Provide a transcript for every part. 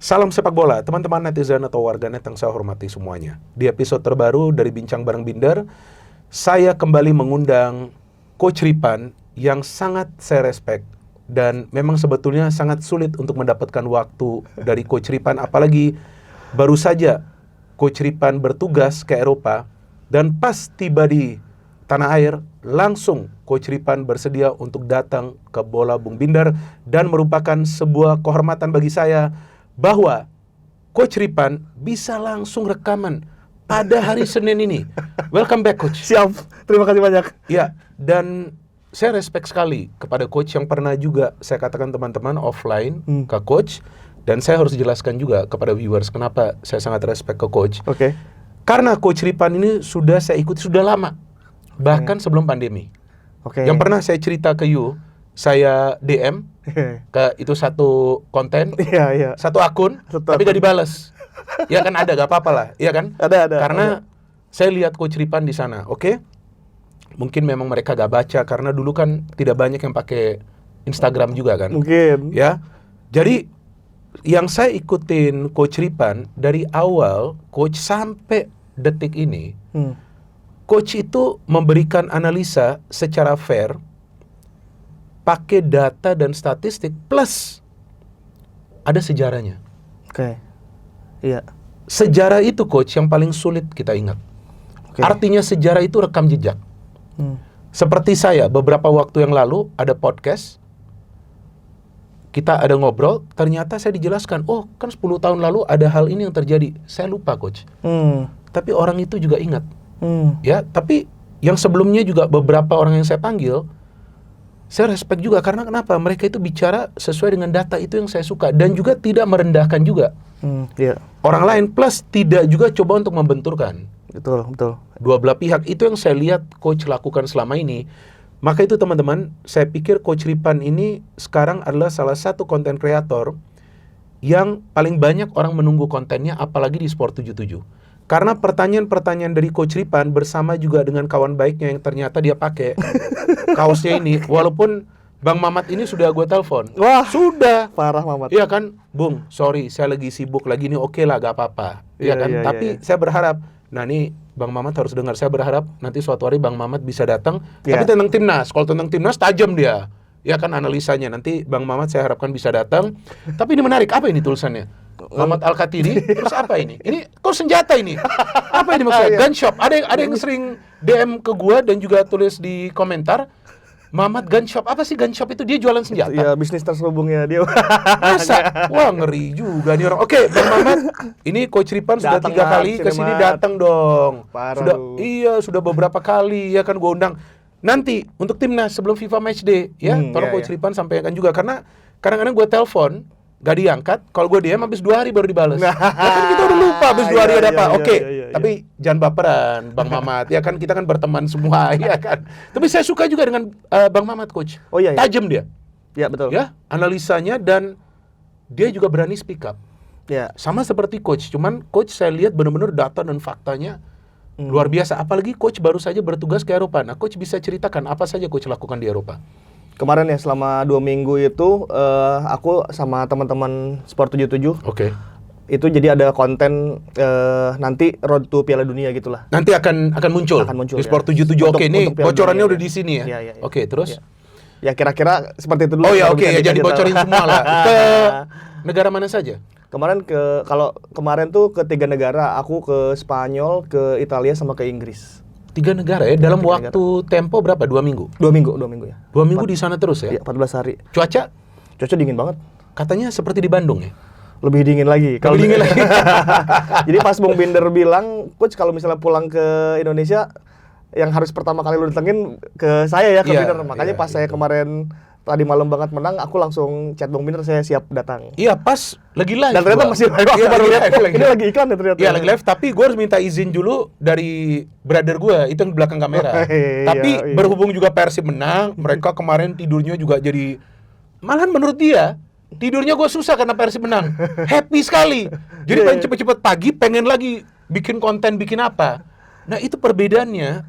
Salam sepak bola, teman-teman netizen atau warganet yang saya hormati semuanya. Di episode terbaru dari Bincang Bareng Binder, saya kembali mengundang Coach Ripan yang sangat saya respect. Dan memang sebetulnya sangat sulit untuk mendapatkan waktu dari Coach Ripan, apalagi baru saja Coach Ripan bertugas ke Eropa. Dan pas tiba di tanah air, langsung Coach Ripan bersedia untuk datang ke Bola Bung Binder. Dan merupakan sebuah kehormatan bagi saya bahwa Coach Ripan bisa langsung rekaman pada hari Senin ini. Welcome back, Coach. Siap, terima kasih banyak. Ya, dan saya respect sekali kepada Coach yang pernah juga saya katakan teman-teman offline ke Coach. Dan saya harus jelaskan juga kepada viewers kenapa saya sangat respect ke Coach. Oke. Karena Coach Ripan ini sudah saya ikuti sudah lama, bahkan sebelum pandemi. Oke. Yang pernah saya cerita ke you, saya DM ke itu satu konten, Iya. satu akun, tapi gak dibales. Ya kan ada, gak apa-apa lah, iya kan? Ada. Karena saya lihat Coach Ripan di sana, oke? Mungkin memang mereka gak baca karena dulu kan tidak banyak yang pakai Instagram juga kan? Mungkin. Ya, jadi yang saya ikutin Coach Ripan dari awal Coach sampai detik ini, Coach itu memberikan analisa secara fair, pakai data dan statistik plus ada sejarahnya. Oke. Iya. Sejarah itu Coach yang paling sulit kita ingat. Oke. Artinya sejarah itu rekam jejak. Seperti saya beberapa waktu yang lalu ada podcast, kita ada ngobrol, ternyata saya dijelaskan, oh kan 10 tahun lalu ada hal ini yang terjadi. Saya lupa Coach. Tapi orang itu juga ingat. Ya, tapi yang sebelumnya juga beberapa orang yang saya panggil, saya respect juga karena kenapa? Mereka itu bicara sesuai dengan data, itu yang saya suka, dan juga tidak merendahkan juga Iya. orang lain, plus tidak juga coba untuk membenturkan. Betul. Dua belah pihak, itu yang saya lihat Coach lakukan selama ini. Maka itu teman-teman, saya pikir Coach Ripan ini sekarang adalah salah satu konten kreator yang paling banyak orang menunggu kontennya, apalagi di Sport 77. Karena pertanyaan-pertanyaan dari Coach Ripan bersama juga dengan kawan baiknya yang ternyata dia pakai kaosnya ini, walaupun Bang Mamat ini sudah gue telepon. Wah, sudah. Parah Mamat. Iya kan, Bung, sorry saya lagi sibuk lagi nih, oke lah gak apa-apa. Iya kan, tapi saya berharap, nah nih Bang Mamat harus dengar, saya berharap nanti suatu hari Bang Mamat bisa datang, tapi tentang timnas. Kalau tentang timnas tajam dia. Ya kan analisanya, nanti Bang Mamat saya harapkan bisa datang. Tapi ini menarik, apa ini tulisannya? Mamat Al-Katiri, terus apa ini? Ini kok senjata ini? Apa ini maksudnya? Gun shop. Ada yang sering DM ke gua dan juga tulis di komentar, Mamat gun shop. Apa sih gun shop itu? Dia jualan senjata. Iya, bisnis terselubungnya dia. Masa? Wah, ngeri juga nih orang. Oke, Bang Mamat, ini Coach Ripan sudah 3 kali ke sini, datang dong. Parah Sudah beberapa kali ya kan gua undang. Nanti untuk timnas sebelum FIFA Matchday ya, tolong Coach Ripan sampaikan juga karena kadang-kadang gua telepon gak diangkat, kalau gue DM habis 2 hari baru dibales. Ya kan kita udah lupa habis 2 hari ada apa. Oke, tapi jangan baperan Bang Mamat. Ya kan kita kan berteman semua ya kan. Tapi saya suka juga dengan Bang Mamat Coach. Oh iya. Tajam dia. Iya, betul. Ya, analisanya dan dia juga berani speak up. Ya. Sama seperti Coach, cuman Coach saya lihat benar-benar data dan faktanya luar biasa. Apalagi Coach baru saja bertugas ke Eropa. Nah, Coach bisa ceritakan apa saja Coach lakukan di Eropa? Kemarin ya selama 2 minggu itu aku sama teman-teman Sport 77. Oke. Itu jadi ada konten nanti Road to Piala Dunia gitulah. Nanti akan muncul di Sport 77. Oke, ini bocorannya udah di sini ya. Iya. Oke, terus? Ya kira-kira seperti itu dulu. Oh ya, oke ya, jadi bocorin semua lah. Ke negara mana saja? Kemarin tuh ke 3 negara. Aku ke Spanyol, ke Italia sama ke Inggris. 3 negara ya, dalam waktu tempo berapa? 2 minggu? 2 minggu ya. 2 minggu di sana terus ya? Iya, 14 hari. Cuaca Dingin banget. katanya seperti di Bandung ya? Lebih dingin lagi. Jadi pas Bung Binder bilang, Coach kalau misalnya pulang ke Indonesia, yang harus pertama kali lu datengin ke saya ya, ke Binder. Makanya pas saya kemarin tadi malam banget menang, aku langsung chat Bung Binder, saya siap datang. Iya, pas lagi live. Dan ternyata masih live. Aku baru lihat, ini lagi iklan ya ternyata. Iya, lagi live, tapi gue harus minta izin dulu dari brother gue, itu yang di belakang kamera. Tapi berhubung juga Persib menang, mereka kemarin tidurnya juga jadi, malahan menurut dia, tidurnya gue susah karena Persib menang. Happy sekali. Jadi pengen cepet-cepet pagi, pengen lagi bikin konten, bikin apa. Nah itu perbedaannya,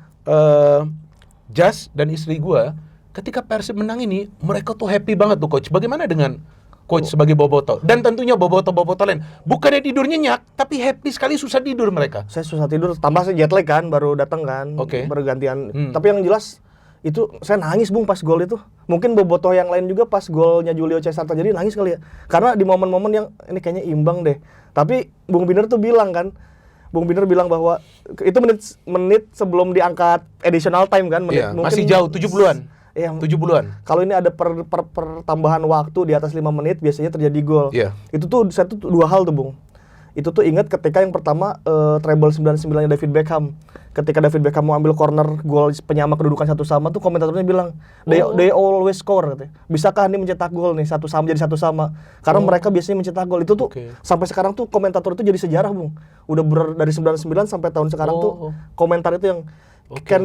Jas dan istri gue, ketika Persib menang ini, mereka tuh happy banget tuh Coach. Bagaimana dengan Coach sebagai boboto. Dan tentunya boboto-boboto lain. Bukannya tidur nyenyak, tapi happy sekali susah tidur mereka. Saya susah tidur, tambah saya jet lag kan, baru datang kan, Oke. bergantian. Tapi yang jelas itu saya nangis Bung pas gol itu. Mungkin bobotoh yang lain juga pas golnya Julio Cesar terjadi nangis kali ya. Karena di momen-momen yang ini kayaknya imbang deh. Tapi Bung Binder tuh bilang kan, Bung Binder bilang bahwa itu menit sebelum diangkat additional time kan, menit Iya, mungkin masih jauh 70-an. Iya, 70-an. kalau ini ada pertambahan waktu di atas 5 menit biasanya terjadi gol. Iya. Itu tuh saya tuh dua hal tuh, Bung. Itu tuh ingat ketika yang pertama treble 99-nya David Beckham. Ketika David Beckham mau ambil corner gol penyama kedudukan 1-1 tuh komentatornya bilang, they always score katanya. Bisakah ini mencetak gol nih 1-1 jadi 1-1? Karena mereka biasanya mencetak gol. Itu tuh sampai sekarang tuh komentator itu jadi sejarah, Bung. Udah dari 99 sampai tahun sekarang tuh komentar itu yang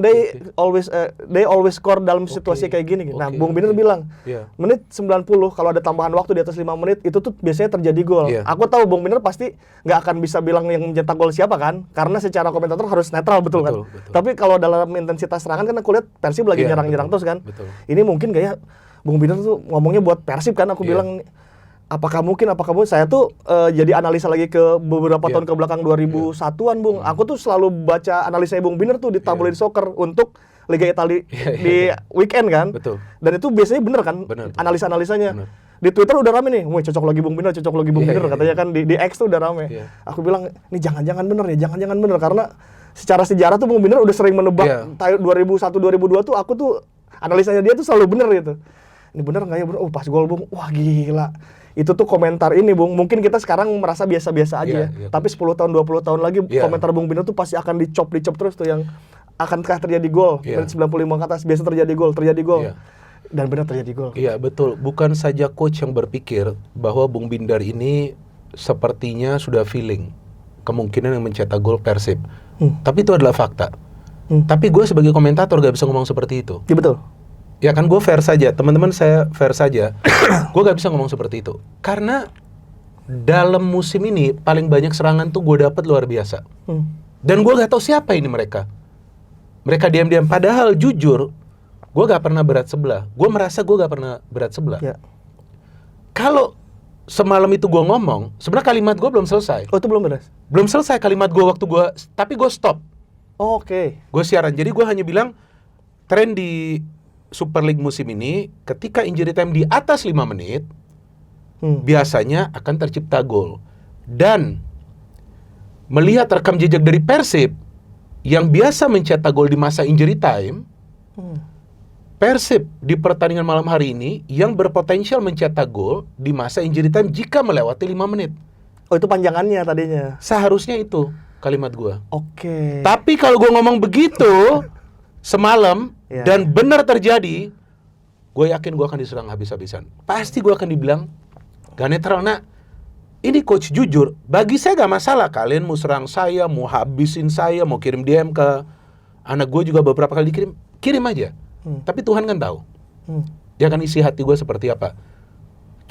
they always score dalam situasi kayak gini. Nah, Bung Binder bilang, menit 90 kalau ada tambahan waktu di atas 5 menit itu tuh biasanya terjadi gol. Aku tahu Bung Binder pasti nggak akan bisa bilang yang mencetak gol siapa kan, karena secara komentator harus netral betul kan. Tapi kalau dalam intensitas serangan kan aku lihat Persib lagi nyerang-nyerang terus kan. Ini mungkin kayak Bung Binder tuh ngomongnya buat Persib kan, aku bilang apakah mungkin saya tuh jadi analisa lagi ke beberapa tahun ke belakang 2001-an Bung. Aku tuh selalu baca analisa Bung Binder tuh di tabloid soccer untuk Liga Italia di weekend kan. Dan itu biasanya bener kan analisa-analisanya. Di Twitter udah rame nih, wah cocok lagi Bung Binder katanya kan di X tuh udah rame. Aku bilang, ini jangan-jangan bener ya, jangan-jangan bener karena secara sejarah tuh Bung Binder udah sering menebak 2001 2002 tuh aku tuh analisanya dia tuh selalu bener gitu. Ini bener nggak ya bro? Oh pas gol Bung, wah gila. Itu tuh komentar ini Bung, mungkin kita sekarang merasa biasa-biasa aja ya. Tapi 10 tahun 20 tahun lagi komentar Bung Binder tuh pasti akan dicop terus tuh yang akankah terjadi gol menit 95 ke atas biasa terjadi gol. Dan benar terjadi gol. Iya betul, bukan saja coach yang berpikir bahwa Bung Binder ini sepertinya sudah feeling kemungkinan yang mencetak gol Persib. Tapi itu adalah fakta. Tapi gue sebagai komentator gak bisa ngomong seperti itu. Iya betul. Ya kan gue fair saja, teman-teman saya fair saja. Gue gak bisa ngomong seperti itu. Karena dalam musim ini paling banyak serangan tuh gue dapat luar biasa. Dan gue gak tahu siapa ini mereka. Mereka diam-diam. Padahal jujur, gue gak pernah berat sebelah. Gue merasa gue gak pernah berat sebelah. Kalau semalam itu gue ngomong, sebenarnya kalimat gue belum selesai. Oh itu belum beres? Belum selesai kalimat gue waktu gue, tapi gue stop. Oke. Gue siaran, jadi gue hanya bilang tren di Super League musim ini, ketika injury time di atas 5 menit, biasanya akan tercipta gol. Dan melihat rekam jejak dari Persib, yang biasa mencetak gol di masa injury time, Persib di pertandingan malam hari ini, yang berpotensial mencetak gol di masa injury time jika melewati 5 menit. Oh itu panjangannya tadinya? Seharusnya itu kalimat gue. Oke. Tapi kalau gue ngomong begitu semalam dan benar terjadi, gue yakin gue akan diserang habis-habisan. Pasti gue akan dibilang gak netral. Nah, ini coach jujur, bagi saya gak masalah kalian mau serang saya, mau habisin saya, mau kirim DM ke anak gue juga beberapa kali kirim aja. Tapi Tuhan kan tahu. Dia akan isi hati gue seperti apa.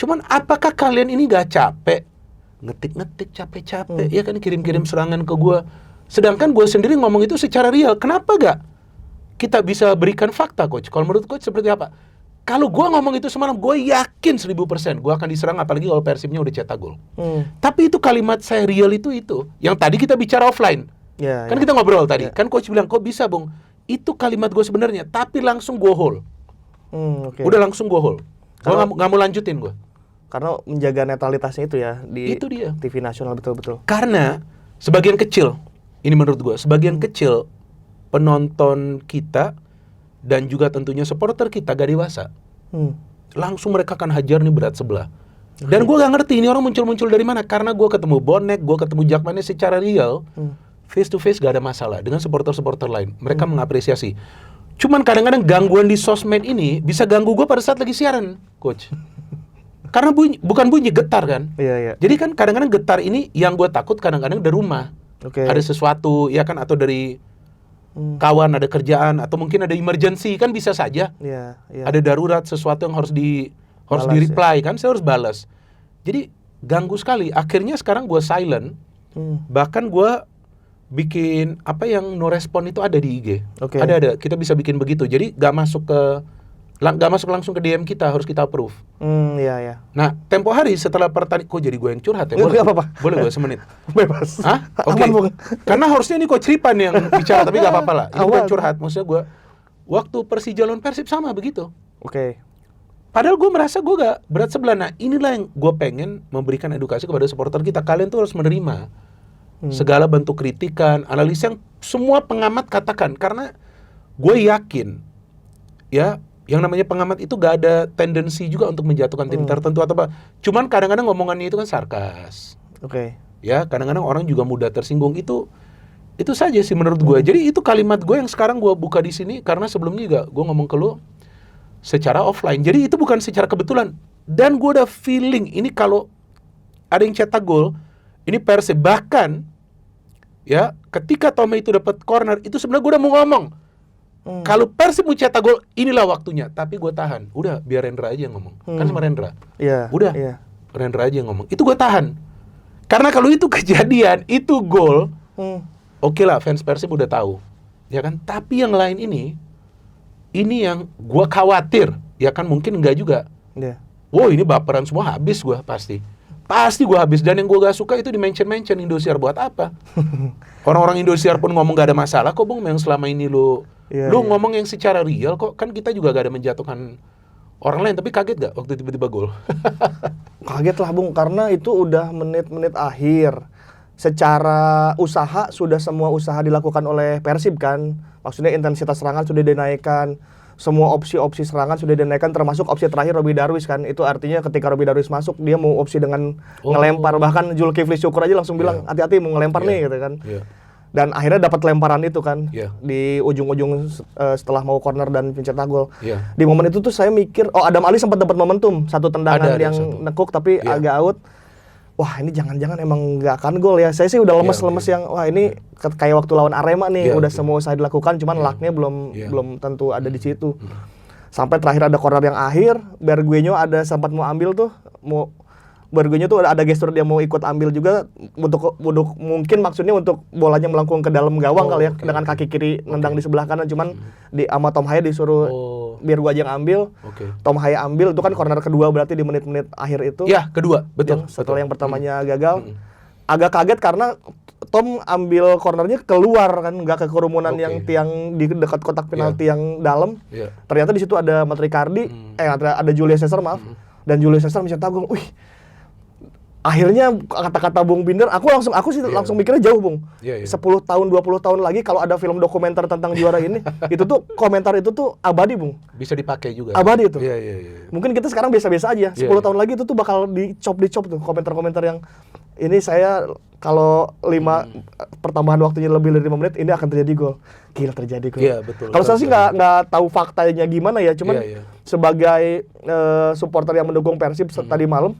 Cuman apakah kalian ini gak capek ngetik-ngetik capek-capek ya kan kirim-kirim serangan ke gue, sedangkan gue sendiri ngomong itu secara real. Kenapa gak kita bisa berikan fakta coach? Kalau menurut coach seperti apa? Kalau gue ngomong itu semalam, gue yakin 1000% gue akan diserang, apalagi kalau Persibnya udah cetak gol. Tapi itu kalimat saya real itu. Yang tadi kita bicara offline. Kan kita ngobrol tadi. Kan coach bilang, kok bisa Bung? Itu kalimat gue sebenarnya, tapi langsung gue hold. Udah langsung gue hold. Gue gak mau lanjutin gue. Karena menjaga netralitasnya itu ya di itu dia. TV nasional betul-betul. Karena sebagian kecil, ini menurut gue, sebagian kecil penonton kita dan juga tentunya supporter kita gak dewasa. Langsung mereka akan hajar nih berat sebelah. Dan gue gak ngerti ini orang muncul-muncul dari mana. Karena gue ketemu Bonek, gue ketemu Jakmania secara real, face to face gak ada masalah dengan supporter-supporter lain. Mereka mengapresiasi. Cuman kadang-kadang gangguan di sosmed ini bisa ganggu gue pada saat lagi siaran, coach. Karena bukan bunyi, getar kan. Jadi kan kadang-kadang getar ini yang gue takut kadang-kadang dari rumah. Ada sesuatu ya kan, atau dari kawan, ada kerjaan, atau mungkin ada emergency kan bisa saja. Ada darurat, sesuatu yang harus di reply kan, saya harus balas. Jadi ganggu sekali. Akhirnya sekarang gue silent. Bahkan gue bikin apa yang no respon itu ada di IG. Ada. Kita bisa bikin begitu. Jadi gak masuk ke nggak masuk langsung ke DM kita, harus kita approve. Iya. Nah, tempo hari setelah pertandingan, kok jadi gue yang curhat ya? Nggak apa-apa. Boleh gue semenit? Bebas. Hah? Oke. Aman, Bung. Karena harusnya ini Coach Ripan yang bicara, tapi nggak apa-apa lah. Ini bukan Aman. curhat, maksudnya gue waktu Persija lawan Persib sama begitu. Oke. Padahal gue merasa gue gak berat sebelah. Nah, inilah yang gue pengen memberikan edukasi kepada supporter kita. Kalian tuh harus menerima segala bentuk kritikan, analisa yang semua pengamat katakan. Karena gue yakin, ya, yang namanya pengamat itu gak ada tendensi juga untuk menjatuhkan tim tertentu atau apa. Cuman kadang-kadang ngomongannya itu kan sarkas. Oke. Ya, kadang-kadang orang juga mudah tersinggung. Itu saja sih menurut gue. Jadi itu kalimat gue yang sekarang gue buka di sini karena sebelumnya juga gue ngomong ke lu secara offline. Jadi itu bukan secara kebetulan. Dan gue udah feeling ini kalau ada yang cetak gol, ini Persib. Bahkan ya, ketika Tommy itu dapat corner, itu sebenarnya gue udah mau ngomong. Kalau Persib mau cetak gol, inilah waktunya. Tapi gue tahan. Udah, biar Rendra aja yang ngomong. Kan sama Rendra. Iya. Udah, Iya. Rendra aja yang ngomong. Itu gue tahan. Karena kalau itu kejadian, itu gol, oke lah, fans Persib udah tahu. Ya kan? Tapi yang lain ini yang gue khawatir. Ya kan, mungkin enggak juga. Iya. Wow, ini baperan semua, habis gue pasti. Pasti gue habis. Dan yang gue gak suka itu di-mention Indosiar buat apa? Orang-orang Indosiar pun ngomong gak ada masalah kok, Bung, yang selama ini lu ngomong yang secara real kok. Kan kita juga gak ada menjatuhkan orang lain. Tapi kaget gak waktu tiba-tiba gol? Kaget lah, Bung, karena itu udah menit-menit akhir. Secara usaha, sudah semua usaha dilakukan oleh Persib kan. Maksudnya intensitas serangan sudah dinaikkan. Semua opsi-opsi serangan sudah dinaikkan, termasuk opsi terakhir Robby Darwish kan. Itu artinya ketika Robby Darwish masuk, dia mau opsi dengan ngelempar. Bahkan Zulkifli Syukur aja langsung bilang, hati-hati mau ngelempar nih gitu kan. Dan akhirnya dapat lemparan itu kan. Di ujung-ujung setelah mau corner dan pencetak gol. Di momen itu tuh saya mikir, Adam Ali sempat dapat momentum. Satu tendangan yang nekuk tapi agak out. Wah, ini jangan-jangan emang nggak akan gol ya. Saya sih udah lemes-lemes yang, wah ini kayak waktu lawan Arema nih, udah semua usaha dilakukan, cuman lucknya belum tentu ada di situ. Sampai terakhir ada corner yang akhir, Berguinho ada sempat mau ambil tuh, Berguinho tuh ada gestur dia mau ikut ambil juga untuk mungkin maksudnya untuk bolanya melengkung ke dalam gawang kali ya, dengan kaki kiri nendang di sebelah kanan, cuman sama Tom Haya disuruh biar gua aja yang ambil. Tom Haya ambil, itu kan corner kedua berarti di menit-menit akhir itu. Ya, kedua, betul. Setelah yang pertamanya gagal. Agak kaget karena Tom ambil cornernya keluar kan, nggak ke kerumunan yang tiang di dekat kotak penalti yang dalam. Ternyata di situ ada Matricardi, ada Julius Caesar maaf. Dan Julius Caesar mencetak gol. Wih. Akhirnya kata-kata Bung Binder, aku sih langsung mikirnya jauh, Bung. 10 tahun, 20 tahun lagi kalau ada film dokumenter tentang juara ini, itu tuh komentar itu tuh abadi, Bung. Bisa dipakai juga. Abadi itu. Iya. Mungkin kita sekarang biasa-biasa aja. 10 tahun lagi itu tuh bakal dicop tuh komentar-komentar yang ini saya kalau 5 pertambahan waktunya lebih dari 5 menit ini akan terjadi gol. Gila terjadi gol. Iya, betul. Kalau saya sih nggak tahu faktanya gimana ya, cuman sebagai supporter yang mendukung Persib tadi malam,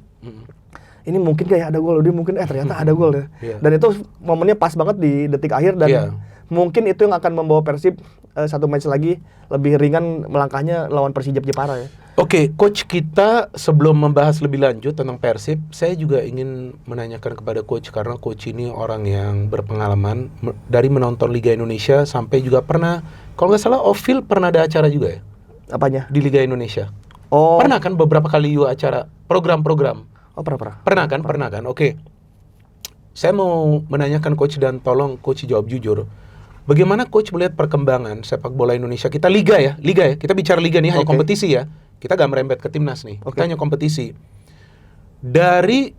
ini mungkin kayak ada gol, dia mungkin ternyata ada gol ya. Dan itu momennya pas banget di detik akhir dan mungkin itu yang akan membawa Persib satu match lagi lebih ringan melangkahnya lawan Persija Jepara ya. Oke, coach kita sebelum membahas lebih lanjut tentang Persib, saya juga ingin menanyakan kepada coach karena coach ini orang yang berpengalaman dari menonton Liga Indonesia sampai juga pernah, kalau nggak salah off-field pernah ada acara juga ya? Apanya? Di Liga Indonesia. Oh. Pernah kan beberapa kali acara program-program. Oh, pernah. Pernah kan? Oke. Saya mau menanyakan coach dan tolong coach jawab jujur. Bagaimana coach melihat perkembangan sepak bola Indonesia? Kita liga ya. Kita bicara liga nih, hanya kompetisi ya. Kita gak merembet ke timnas nih. Kita hanya kompetisi. Dari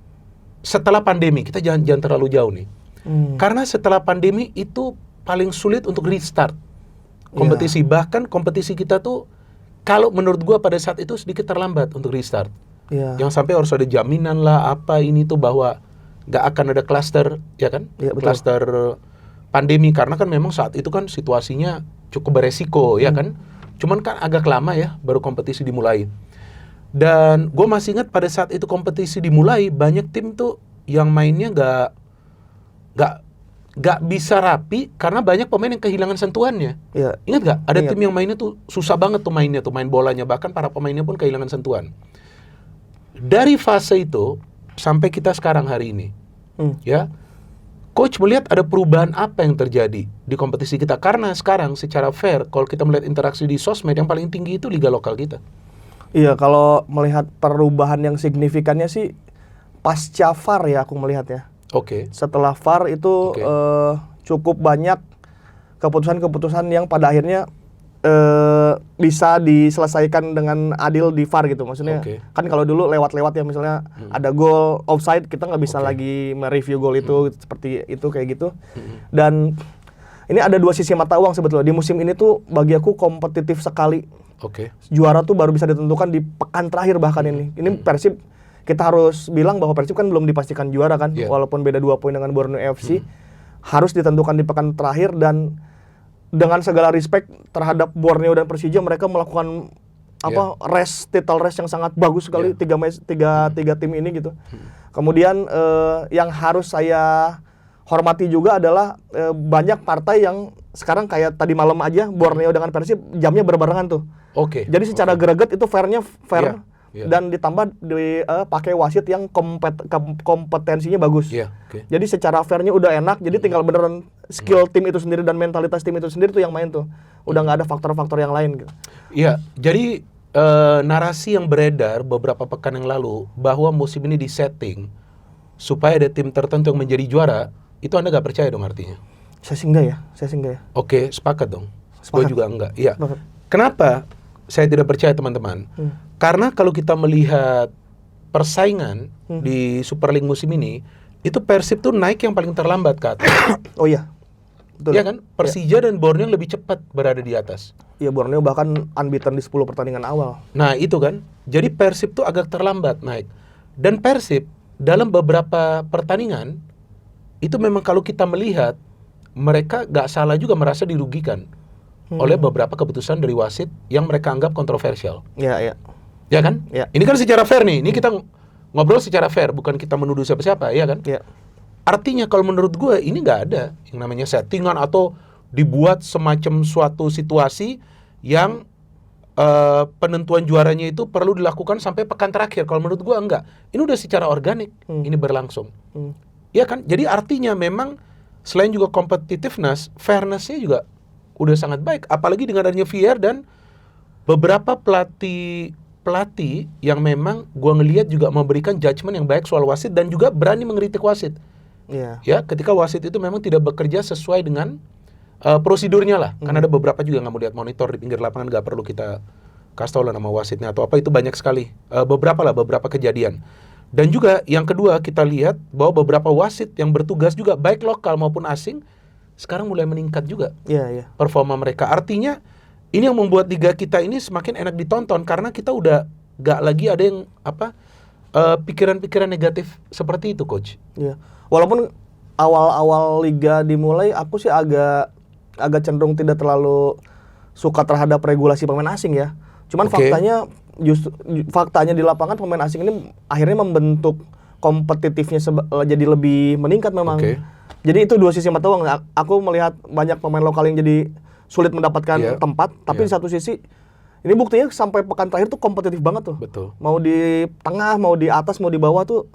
setelah pandemi, kita jangan terlalu jauh nih. Karena setelah pandemi itu paling sulit untuk restart kompetisi. Bahkan kompetisi kita tuh kalau menurut gua pada saat itu sedikit terlambat untuk restart. Yang sampai harus ada jaminan lah apa ini tuh bahwa nggak akan ada klaster, ya kan? Klaster pandemi karena kan memang saat itu kan situasinya cukup beresiko, ya kan? Cuman kan agak lama ya baru kompetisi dimulai. Dan gue masih ingat pada saat itu kompetisi dimulai banyak tim tuh yang mainnya nggak bisa rapi karena banyak pemain yang kehilangan sentuhannya. Ingat nggak? Ada tim yang mainnya tuh susah banget tuh mainnya tuh main bolanya, bahkan para pemainnya pun kehilangan sentuhan. Dari fase itu sampai kita sekarang hari ini, ya, Coach melihat ada perubahan apa yang terjadi di kompetisi kita? Karena sekarang secara fair, kalau kita melihat interaksi di sosmed, yang paling tinggi itu liga lokal kita. Iya, kalau melihat perubahan yang signifikannya sih pasca VAR ya aku melihat ya. Oke. Setelah VAR itu Oke. cukup banyak keputusan-keputusan yang pada akhirnya bisa diselesaikan dengan adil di VAR gitu. Maksudnya Oke. kan kalau dulu lewat-lewat ya, misalnya ada gol offside, kita nggak bisa Oke. lagi mereview gol itu seperti itu kayak gitu. Dan ini ada dua sisi mata uang sebetulnya. Di musim ini tuh bagi aku kompetitif sekali. Oke. Juara tuh baru bisa ditentukan di pekan terakhir bahkan ini. Ini Persib, kita harus bilang bahwa Persib kan belum dipastikan juara kan, Yeah. walaupun beda 2 poin dengan Borneo FC. Harus ditentukan di pekan terakhir, dan dengan segala respect terhadap Borneo dan Persija, mereka melakukan title race yang sangat bagus sekali, tiga tim ini gitu. Kemudian yang harus saya hormati juga adalah banyak partai yang sekarang kayak tadi malam aja Borneo dengan Persib jamnya berbarengan tuh. Oke. Jadi secara greget itu fair Iya, iya. dan ditambah pakai wasit yang kompetensinya bagus. Iya, oke. Jadi secara fairnya udah enak. Jadi tinggal beneran skill tim itu sendiri dan mentalitas tim itu sendiri tuh yang main tuh. Udah nggak ada faktor-faktor yang lain gitu. Iya, jadi narasi yang beredar beberapa pekan yang lalu bahwa musim ini disetting supaya ada tim tertentu yang menjadi juara, itu Anda nggak percaya dong artinya? Saya sih enggak ya. Oke, sepakat dong. Gue Sepakat. juga enggak. Iya. Sepakat. Kenapa saya tidak percaya teman-teman? Karena kalau kita melihat persaingan di Super League musim ini, itu Persib tuh naik yang paling terlambat ke atas. Oh iya. Betul. Iya kan? Persija dan Borneo lebih cepat berada di atas. Iya, Borneo bahkan unbeaten di 10 pertandingan awal. Nah itu kan, jadi Persib tuh agak terlambat naik. Dan Persib dalam beberapa pertandingan, itu memang kalau kita melihat, mereka gak salah juga merasa dirugikan oleh beberapa keputusan dari wasit yang mereka anggap kontroversial. Iya, iya. Ya kan? Ya. Ini kan secara fair nih, ini kita ngobrol secara fair, bukan kita menuduh siapa-siapa, ya kan? Iya. Artinya kalau menurut gue, ini gak ada yang namanya settingan atau dibuat semacam suatu situasi yang penentuan juaranya itu perlu dilakukan sampai pekan terakhir. Kalau menurut gua enggak. Ini udah secara organik ini berlangsung. Ya kan? Jadi artinya memang selain juga competitiveness, fairness-nya juga udah sangat baik. Apalagi dengan adanya VR dan beberapa pelatih yang memang gua ngelihat juga memberikan judgement yang baik soal wasit dan juga berani mengkritik wasit. Iya. Ya, ketika wasit itu memang tidak bekerja sesuai dengan prosedurnya lah. Karena ada beberapa juga nggak mau lihat monitor di pinggir lapangan, nggak perlu kita kasih tahu lah nama wasitnya atau apa, itu banyak sekali. Beberapa kejadian. Dan juga yang kedua kita lihat bahwa beberapa wasit yang bertugas juga baik lokal maupun asing sekarang mulai meningkat juga Iya. performa mereka. Artinya ini yang membuat liga kita ini semakin enak ditonton karena kita udah nggak lagi ada yang pikiran-pikiran negatif seperti itu, Coach. Iya. Walaupun awal-awal liga dimulai, aku sih agak cenderung tidak terlalu suka terhadap regulasi pemain asing ya. Cuman Oke. faktanya di lapangan pemain asing ini akhirnya membentuk kompetitifnya jadi lebih meningkat memang. Oke. Jadi itu dua sisi mata uang. Aku melihat banyak pemain lokal yang jadi sulit mendapatkan Iya. tempat, tapi di Iya. satu sisi ini buktinya sampai pekan terakhir tuh kompetitif banget tuh. Betul. Mau di tengah, mau di atas, mau di bawah tuh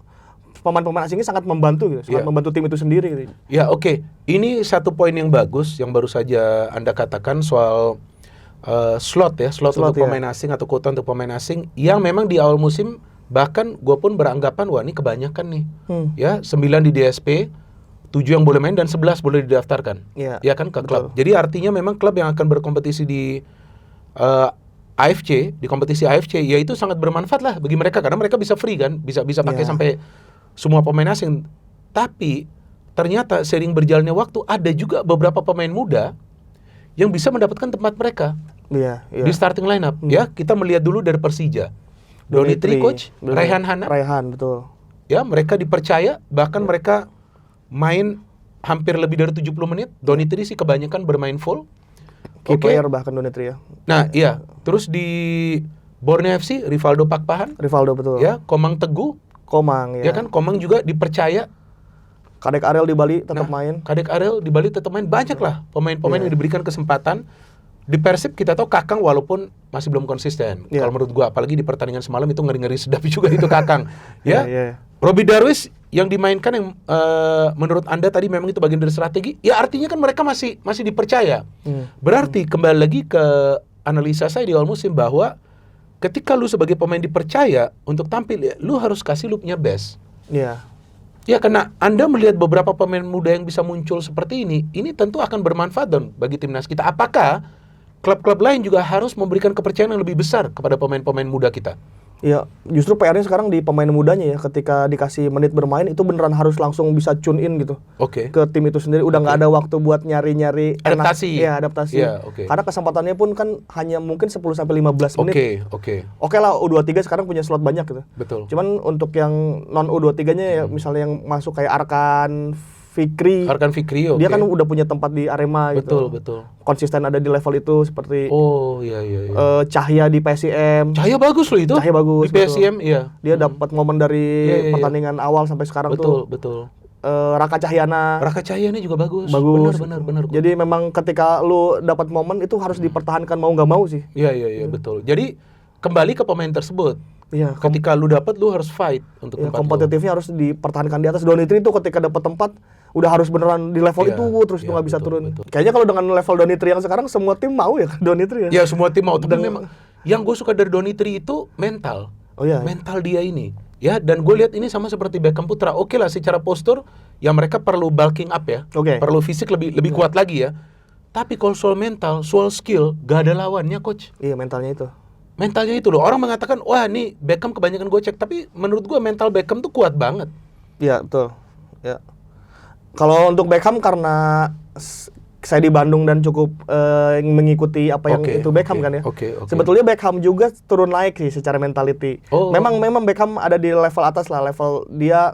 pemain-pemain asing ini sangat membantu gitu, sangat Iya. membantu tim itu sendiri gitu. Ya oke, ini satu poin yang bagus yang baru saja Anda katakan soal slot untuk ya. pemain asing atau kuota untuk pemain asing yang memang di awal musim bahkan gue pun beranggapan wah ini kebanyakan nih. Ya 9 di DSP, 7 yang boleh main dan 11 boleh didaftarkan. Iya, Ya kan ke klub. betul. Jadi artinya memang klub yang akan berkompetisi di AFC, di kompetisi AFC, ya itu sangat bermanfaat lah bagi mereka karena mereka bisa free kan, bisa pakai Iya. sampai semua pemain asing. Tapi ternyata seiring berjalannya waktu ada juga beberapa pemain muda yang bisa mendapatkan tempat mereka Iya, iya. di starting lineup. Ya, kita melihat dulu dari Persija. Donitri coach, betul. Raihan Hana. Raihan, betul. Ya, mereka dipercaya bahkan mereka main hampir lebih dari 70 menit. Donitri sih kebanyakan bermain full. Key Oke. player bahkan Donitri ya. Nah, iya. Terus di Borneo FC, Rivaldo Pakpahan, Rivaldo betul. ya, Komang Teguh, Komang ya kan, Komang juga dipercaya. Kadek Ariel di Bali tetap main. Kadek Ariel di Bali tetap main, banyak lah pemain-pemain yang diberikan kesempatan. Di Persib kita tahu Kakang walaupun masih belum konsisten. Iya. Kalau menurut gua apalagi di pertandingan semalam itu ngeri-ngeri sedap juga itu Kakang. Ya. Iya. Robi Darwis yang dimainkan yang menurut Anda tadi memang itu bagian dari strategi, ya artinya kan mereka masih dipercaya. Berarti kembali lagi ke analisa saya di awal musim bahwa ketika lu sebagai pemain dipercaya untuk tampil, ya, lu harus kasih lu punya best. Iya. Ya, karena Anda melihat beberapa pemain muda yang bisa muncul seperti ini tentu akan bermanfaat dong bagi timnas kita. Apakah klub-klub lain juga harus memberikan kepercayaan yang lebih besar kepada pemain-pemain muda kita? Ya, justru PR-nya sekarang di pemain mudanya ya. Ketika dikasih menit bermain itu beneran harus langsung bisa tune in gitu. Oke. Ke tim itu sendiri udah nggak ada waktu buat nyari-nyari Adaptasi. Iya, adaptasi. Iya, oke. Karena kesempatannya pun kan hanya mungkin 10 sampai 15 menit. Oke. Oke lah, U23 sekarang punya slot banyak gitu. Betul. Cuman untuk yang non U23-nya ya misalnya yang masuk kayak Arkan Fikri, Fikri, oke. dia kan udah punya tempat di Arema gitu. Betul. Konsisten ada di level itu seperti Oh, iya. Cahya di PSIM. Cahya bagus loh itu. Cahya bagus. Di PSIM, iya. Dia dapat momen dari Iya. pertandingan awal sampai sekarang tuh. Betul. Raka Cahyana. Raka Cahyana juga bagus. Bagus. Benar. Jadi memang ketika lu dapat momen itu harus dipertahankan mau nggak mau sih. Iya, betul. Jadi kembali ke pemain tersebut. Iya. Ketika lu dapat, lu harus fight untuk Ya, tempat lu. kompetitifnya harus dipertahankan di atas. Donitri itu ketika dapat tempat udah harus beneran di level Iya, itu terus itu iya, nggak bisa betul, turun. betul. Kayaknya kalau dengan level Donitri yang sekarang semua tim mau ya Donitri ya. Ya, semua tim mau. Tapi Dan- memang yang gue suka dari Donitri itu mental. Oh iya. Mental dia ini. Ya, dan gue lihat ini sama seperti Beckham Putra. Oke lah, secara postur ya mereka perlu bulking up ya. Oke. Perlu fisik lebih kuat lagi ya. Tapi kalau soal mental, soal skill, gak ada lawannya, coach. Iya, mentalnya itu. Mentalnya itu loh. Orang mengatakan, wah nih Beckham kebanyakan gocek. Tapi menurut gue mental Beckham tuh kuat banget. Iya, betul. Ya. Kalau untuk Beckham karena saya di Bandung dan cukup mengikuti apa yang Oke, itu Beckham oke, kan ya. oke. Sebetulnya Beckham juga turun naik sih secara mentality. Oh. Memang Beckham ada di level atas lah, level dia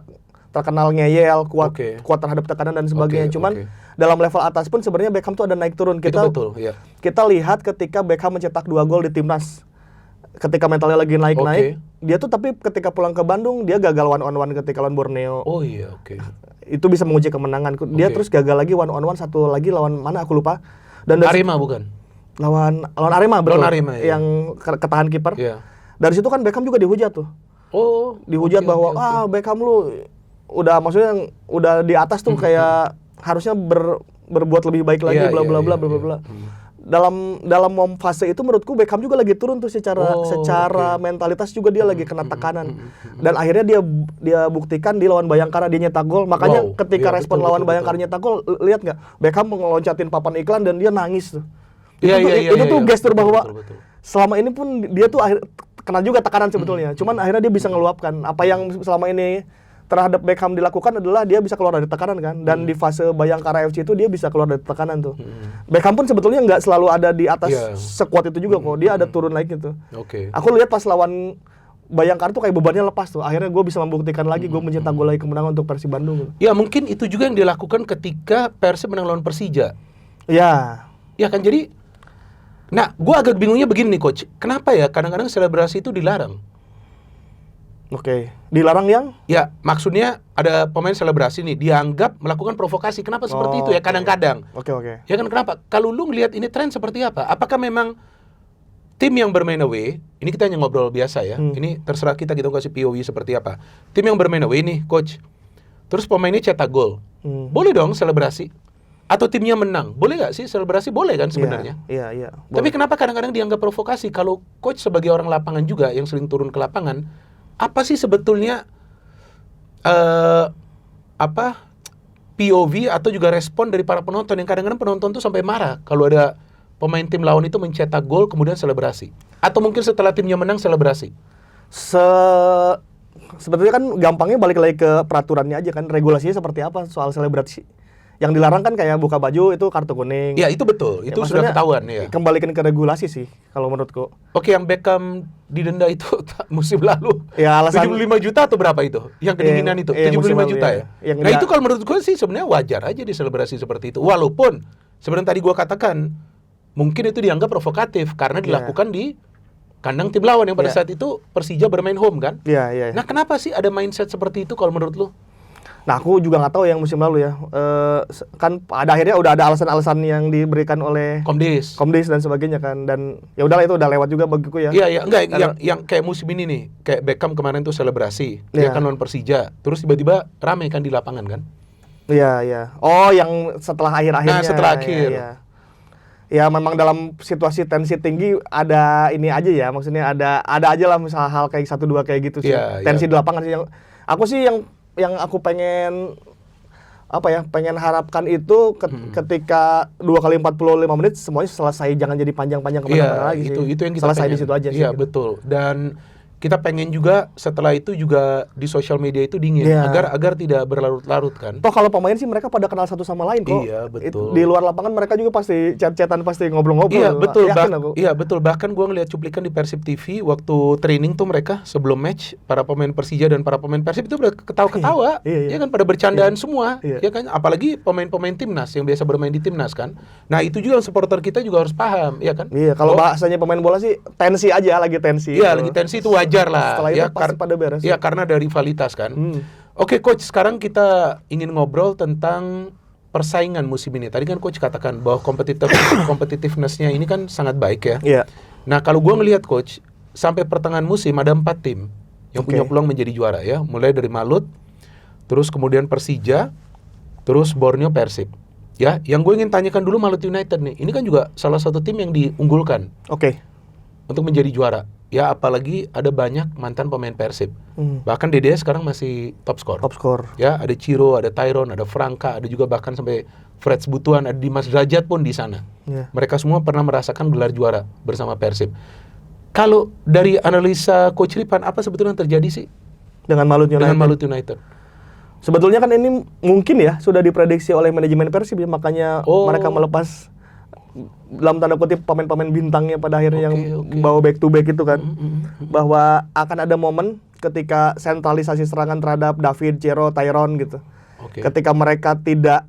terkenal ngeyel, kuat Oke. kuat terhadap tekanan dan sebagainya. Oke, Cuman oke. dalam level atas pun sebenarnya Beckham tuh ada naik turun. Itu betul, ya. Kita lihat ketika Beckham mencetak 2 gol di timnas. Ketika mentalnya lagi naik-naik, dia tuh tapi ketika pulang ke Bandung dia gagal one on one ketika lawan Borneo. Oh iya, oke. Itu bisa menguji kemenangan. Dia Oke. terus gagal lagi one on one satu lagi lawan mana aku lupa. Dan dari Arema bukan? lawan Arema betul. Lawan Arema, ya. Yang ketahan kiper. Iya. Dari situ kan Beckham juga dihujat tuh. Oh. Dihujat oke, bahwa oke. Beckham lu udah maksudnya udah di atas tuh kayak harusnya berbuat lebih baik lagi Iya, bla iya, bla bla iya, bla iya. bla. Dalam fase itu menurutku Beckham juga lagi turun tuh secara Oh, oke. mentalitas juga dia lagi kena tekanan. Dan akhirnya dia buktikan di lawan Bayangkara dia nyetak gol. Makanya Wow, ketika iya, respon betul, lawan betul, Bayangkara betul. nyetak gol, lihat nggak? Beckham ngeloncatin papan iklan dan dia nangis tuh. Iya, Itu tuh gestur betul, bahwa betul. selama ini pun dia tuh kena juga tekanan sebetulnya. Cuman akhirnya dia bisa ngeluapkan apa yang selama ini terhadap Beckham dilakukan adalah dia bisa keluar dari tekanan kan. Dan di fase Bayangkara FC itu dia bisa keluar dari tekanan tuh. Beckham pun sebetulnya nggak selalu ada di atas Iya. sekuat itu juga kok. Dia ada turun naik gitu. Oke. Aku lihat pas lawan Bayangkara tuh kayak bebannya lepas tuh. Akhirnya gue bisa membuktikan lagi gue mencetak gol lagi kemenangan untuk Persib Bandung. Ya mungkin itu juga yang dilakukan ketika Persib menang lawan Persija. Ya. Ya kan, jadi nah, gue agak bingungnya begini nih, coach. Kenapa ya kadang-kadang selebrasi itu dilarang? Oke. Dilarang yang? Ya, maksudnya ada pemain selebrasi nih, dianggap melakukan provokasi. Kenapa seperti itu ya oke. kadang-kadang? Oke. Ya kan, kenapa? Kalau lu ngelihat ini tren seperti apa? Apakah memang tim yang bermain away, ini kita hanya ngobrol biasa ya. Ini terserah kita kasih POV seperti apa. Tim yang bermain away nih, coach. Terus pemainnya cetak gol. Boleh dong selebrasi? Atau timnya menang? Boleh nggak sih selebrasi? Boleh kan sebenarnya? Iya. Tapi kenapa kadang-kadang dianggap provokasi? Kalau coach sebagai orang lapangan juga yang sering turun ke lapangan, apa sih sebetulnya POV atau juga respon dari para penonton yang kadang-kadang penonton tuh sampai marah kalau ada pemain tim lawan itu mencetak gol kemudian selebrasi? Atau mungkin setelah timnya menang selebrasi? Sebetulnya kan gampangnya balik lagi ke peraturannya aja kan, regulasinya seperti apa soal selebrasi. Yang dilarang kan kayak buka baju itu kartu kuning. Ya itu betul, itu sudah maksudnya ketahuan ya. Kembalikan ke regulasi sih kalau menurutku. Oke, yang Beckham didenda itu musim lalu Ya alasan 75 juta atau berapa itu? Yang kedinginan itu, iya, 75 musim lalu, juta iya. ya? Yang Nah enggak- itu kalau menurut gue sih sebenarnya wajar aja diselebrasi seperti itu. Walaupun sebenarnya tadi gue katakan mungkin itu dianggap provokatif karena dilakukan di kandang tim lawan yang pada saat itu Persija bermain home kan? Iya. Nah kenapa sih ada mindset seperti itu kalau menurut lu? Nah, aku juga nggak tahu yang musim lalu ya. Kan pada akhirnya udah ada alasan-alasan yang diberikan oleh Komdis. dan sebagainya kan. Dan ya udahlah itu udah lewat juga bagiku ya. Iya, enggak Karena- yang kayak musim ini nih, kayak Beckham kemarin tuh selebrasi, dia Iya. kan lawan Persija, terus tiba-tiba rame kan di lapangan kan? Iya, iya. Oh, yang setelah akhir-akhirnya. Nah, setelah Iya, akhir. iya. Ya memang dalam situasi tensi tinggi ada ini aja ya, maksudnya ada aja lah misal hal kayak 1-2 kayak gitu sih. Iya, Tensi iya. di lapangan sih yang aku pengen pengen harapkan itu ketika 2 kali 45 menit semuanya selesai, jangan jadi panjang-panjang kemana-mana lagi sih. itu yang kita selesai pengen. di situ aja sih. Iya, gitu. betul. Dan kita pengen juga setelah itu juga di sosial media itu dingin Iya. agar tidak berlarut-larut kan. Toh kalau pemain sih mereka pada kenal satu sama lain kok. Iya, betul. Di luar lapangan mereka juga pasti chat-chatan, pasti ngobrol-ngobrol. Iya, betul. Yakin aku. Iya, betul. Bahkan gua ngeliat cuplikan di Persib TV waktu training tuh mereka sebelum match, para pemain Persija dan para pemain Persib itu udah ketawa-ketawa. Iya, iya. Ya kan pada bercandaan semua. Iya. Ya kan apalagi pemain-pemain timnas yang biasa bermain di timnas kan. Nah, itu juga supporter kita juga harus paham, ya kan? Iya, kalau bahasanya pemain bola sih tensi aja, lagi tensi. Iya, gitu. lagi tensi itu wajar lah. Setelah itu ya, pasti pada beres. Iya, karena ada rivalitas kan. Oke, coach, sekarang kita ingin ngobrol tentang persaingan musim ini. Tadi kan coach katakan bahwa competitiveness-nya ini kan sangat baik ya. Iya. Nah, kalau gua ngelihat coach, sampai pertengahan musim ada 4 tim yang punya Oke. peluang menjadi juara ya. Mulai dari Malut, terus kemudian Persija, terus Borneo Persib. Ya, yang gue ingin tanyakan dulu Malut United nih. Ini kan juga salah satu tim yang diunggulkan Oke. untuk menjadi juara. Ya, apalagi ada banyak mantan pemain Persib. Bahkan Dede sekarang masih top skor. Top skor. Ya, ada Ciro, ada Tyron, ada Franka, ada juga bahkan sampai Freds Butuan, ada Dimas Derajat pun di sana. Iya. Mereka semua pernah merasakan gelar juara bersama Persib. Kalau dari analisa Coach Ripan, apa sebetulnya yang terjadi sih Dengan Malut United. dengan Malut United? Sebetulnya kan ini mungkin ya sudah diprediksi oleh manajemen Persib ya, makanya Oh. mereka melepas dalam tanda kutip pemain-pemain bintangnya pada akhirnya yang Oke. bawa back to back itu kan. Bahwa akan ada momen ketika sentralisasi serangan terhadap David, Ciro, Tyron gitu. Oke. Ketika mereka tidak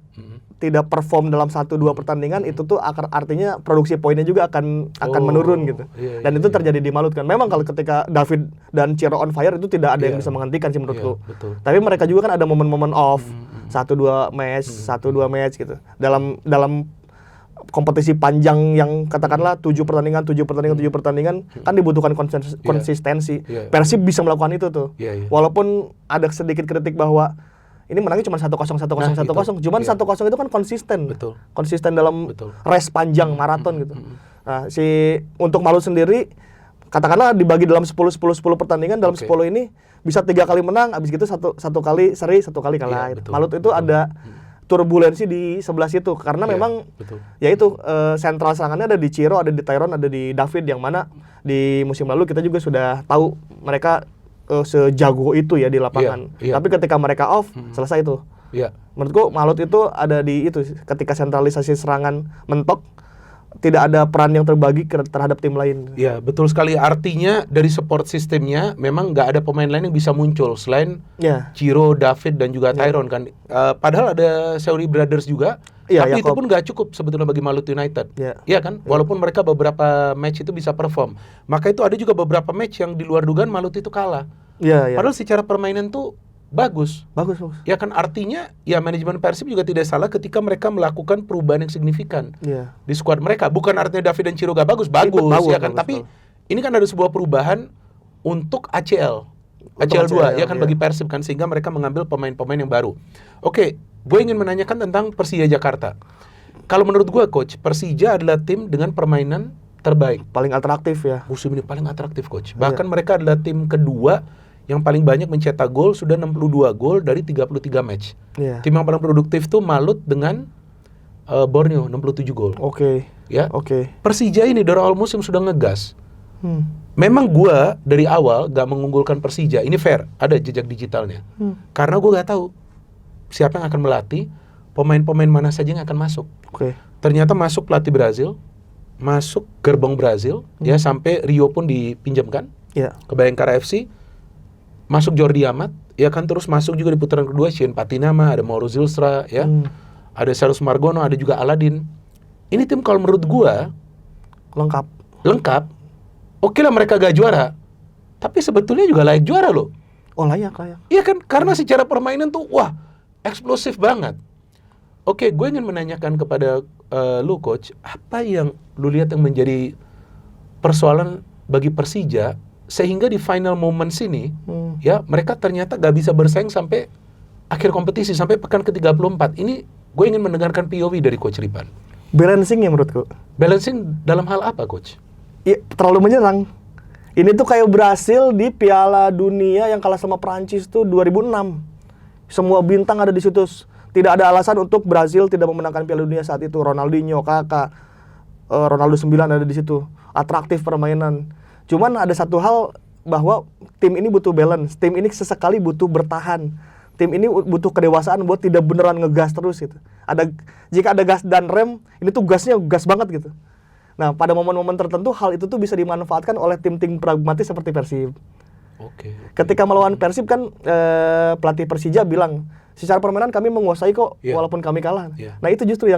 perform dalam 1-2 pertandingan, itu tuh artinya produksi poinnya juga akan Oh, menurun gitu. iya, Dan iya, itu iya. terjadi di Malut kan. Memang kalau ketika David dan Ciro on fire itu tidak ada yang Iya. bisa menghentikan sih menurutku. Iya, betul. Tapi mereka juga kan ada momen-momen off, 1-2 match, 1-2 match gitu. Dalam kompetisi panjang yang katakanlah 7 pertandingan kan dibutuhkan konsistensi. Iya. Persib bisa melakukan itu tuh. Iya, iya. Walaupun ada sedikit kritik bahwa ini menangnya cuma 1-0, 1-0, Nah, 1-0. Cuman iya. 1-0 itu kan konsisten. Betul. Konsisten dalam Betul. race panjang maraton gitu. Nah, untuk Malut sendiri katakanlah dibagi dalam 10 pertandingan, dalam Oke. 10 ini bisa 3 kali menang, habis gitu satu kali seri, 1 kali kalah. Iya, gitu. betul, Malut itu betul. ada turbulensi di sebelah situ karena Iya, memang betul. ya itu sentral serangannya ada di Ciro, ada di Tyron, ada di David, yang mana di musim lalu kita juga sudah tahu mereka sejago itu ya di lapangan. Iya, iya. Tapi ketika mereka off, selesai itu. Iya. Menurutku Malut itu ada di itu, ketika sentralisasi serangan mentok, tidak ada peran yang terbagi terhadap tim lain. Iya, betul sekali. Artinya dari support sistemnya memang nggak ada pemain lain yang bisa muncul selain Ya, Ciro, David dan juga Tyron kan. Padahal ada Sauri Brothers juga. Iya, tapi itu Yakob. pun nggak cukup sebetulnya bagi Malut United. Iya. Iya kan? Walaupun mereka beberapa match itu bisa perform. Maka itu ada juga beberapa match yang di luar dugaan Malut itu kalah. iya, iya. Padahal secara permainan tuh bagus. Bagus. Ya kan, artinya ya manajemen Persib juga tidak salah ketika mereka melakukan perubahan yang signifikan Iya. di skuad mereka. Bukan artinya David dan Ciro gak bagus, bagus ya kan. bagus, Tapi betul. ini kan ada sebuah perubahan untuk ACL. Untuk ACL 2 ya kan iya. bagi Persib kan, sehingga mereka mengambil pemain-pemain yang baru. Oke, gue ingin menanyakan tentang Persija Jakarta. Kalau menurut gue coach, Persija adalah tim dengan permainan terbaik. Paling atraktif ya. Musim ini paling atraktif coach. Bahkan mereka adalah tim kedua yang paling banyak mencetak gol, sudah 62 gol dari 33 match. Iya. Tim yang paling produktif tuh Malut dengan Borneo 67 gol. Oke. Ya. Oke. Persija ini dari awal musim sudah ngegas. Hmm. Memang gua dari awal gak mengunggulkan Persija. Ini fair, ada jejak digitalnya. Karena gua gak tahu siapa yang akan melatih, pemain-pemain mana saja yang akan masuk. Oke. Ternyata masuk pelatih Brazil, masuk gerbong Brazil, ya sampai Rio pun dipinjamkan Iya. ke Bayangkara FC. Masuk Jordi Amat, ya kan, terus masuk juga di putaran kedua Shane Patinama, ada Mauro Zylstra, ya. Ada Sarus Margono, ada juga Aladin. Ini tim kalau menurut gua lengkap. Oke lah mereka gak juara, tapi sebetulnya juga layak juara loh. Oh, layak. Iya kan, karena secara permainan tuh wah, eksplosif banget. Oke, gue ingin menanyakan kepada lu coach, apa yang lu lihat yang menjadi persoalan bagi Persija sehingga di final moments ini ya mereka ternyata gak bisa bersaing sampai akhir kompetisi, sampai pekan ke-34. Ini gue ingin mendengarkan POV dari Coach Ripan. Balancing ya menurutku. Balancing dalam hal apa, Coach? Ya, terlalu menyerang. Ini tuh kayak Brasil di Piala Dunia yang kalah sama Prancis tuh 2006. Semua bintang ada di situ. Tidak ada alasan untuk Brasil tidak memenangkan Piala Dunia saat itu. Ronaldinho, Kakak, Ronaldo 9 ada di situ. Atraktif permainan. Cuman ada satu hal bahwa tim ini butuh balance. Tim ini sesekali butuh bertahan. Tim ini butuh kedewasaan buat tidak beneran ngegas terus gitu. Jika ada gas dan rem, ini tuh gasnya gas banget gitu. Nah, pada momen-momen tertentu hal itu tuh bisa dimanfaatkan oleh tim-tim pragmatis seperti Persib. Oke. Ketika melawan Persib kan pelatih Persija bilang, secara permainan kami menguasai kok walaupun kami kalah. Nah, itu justru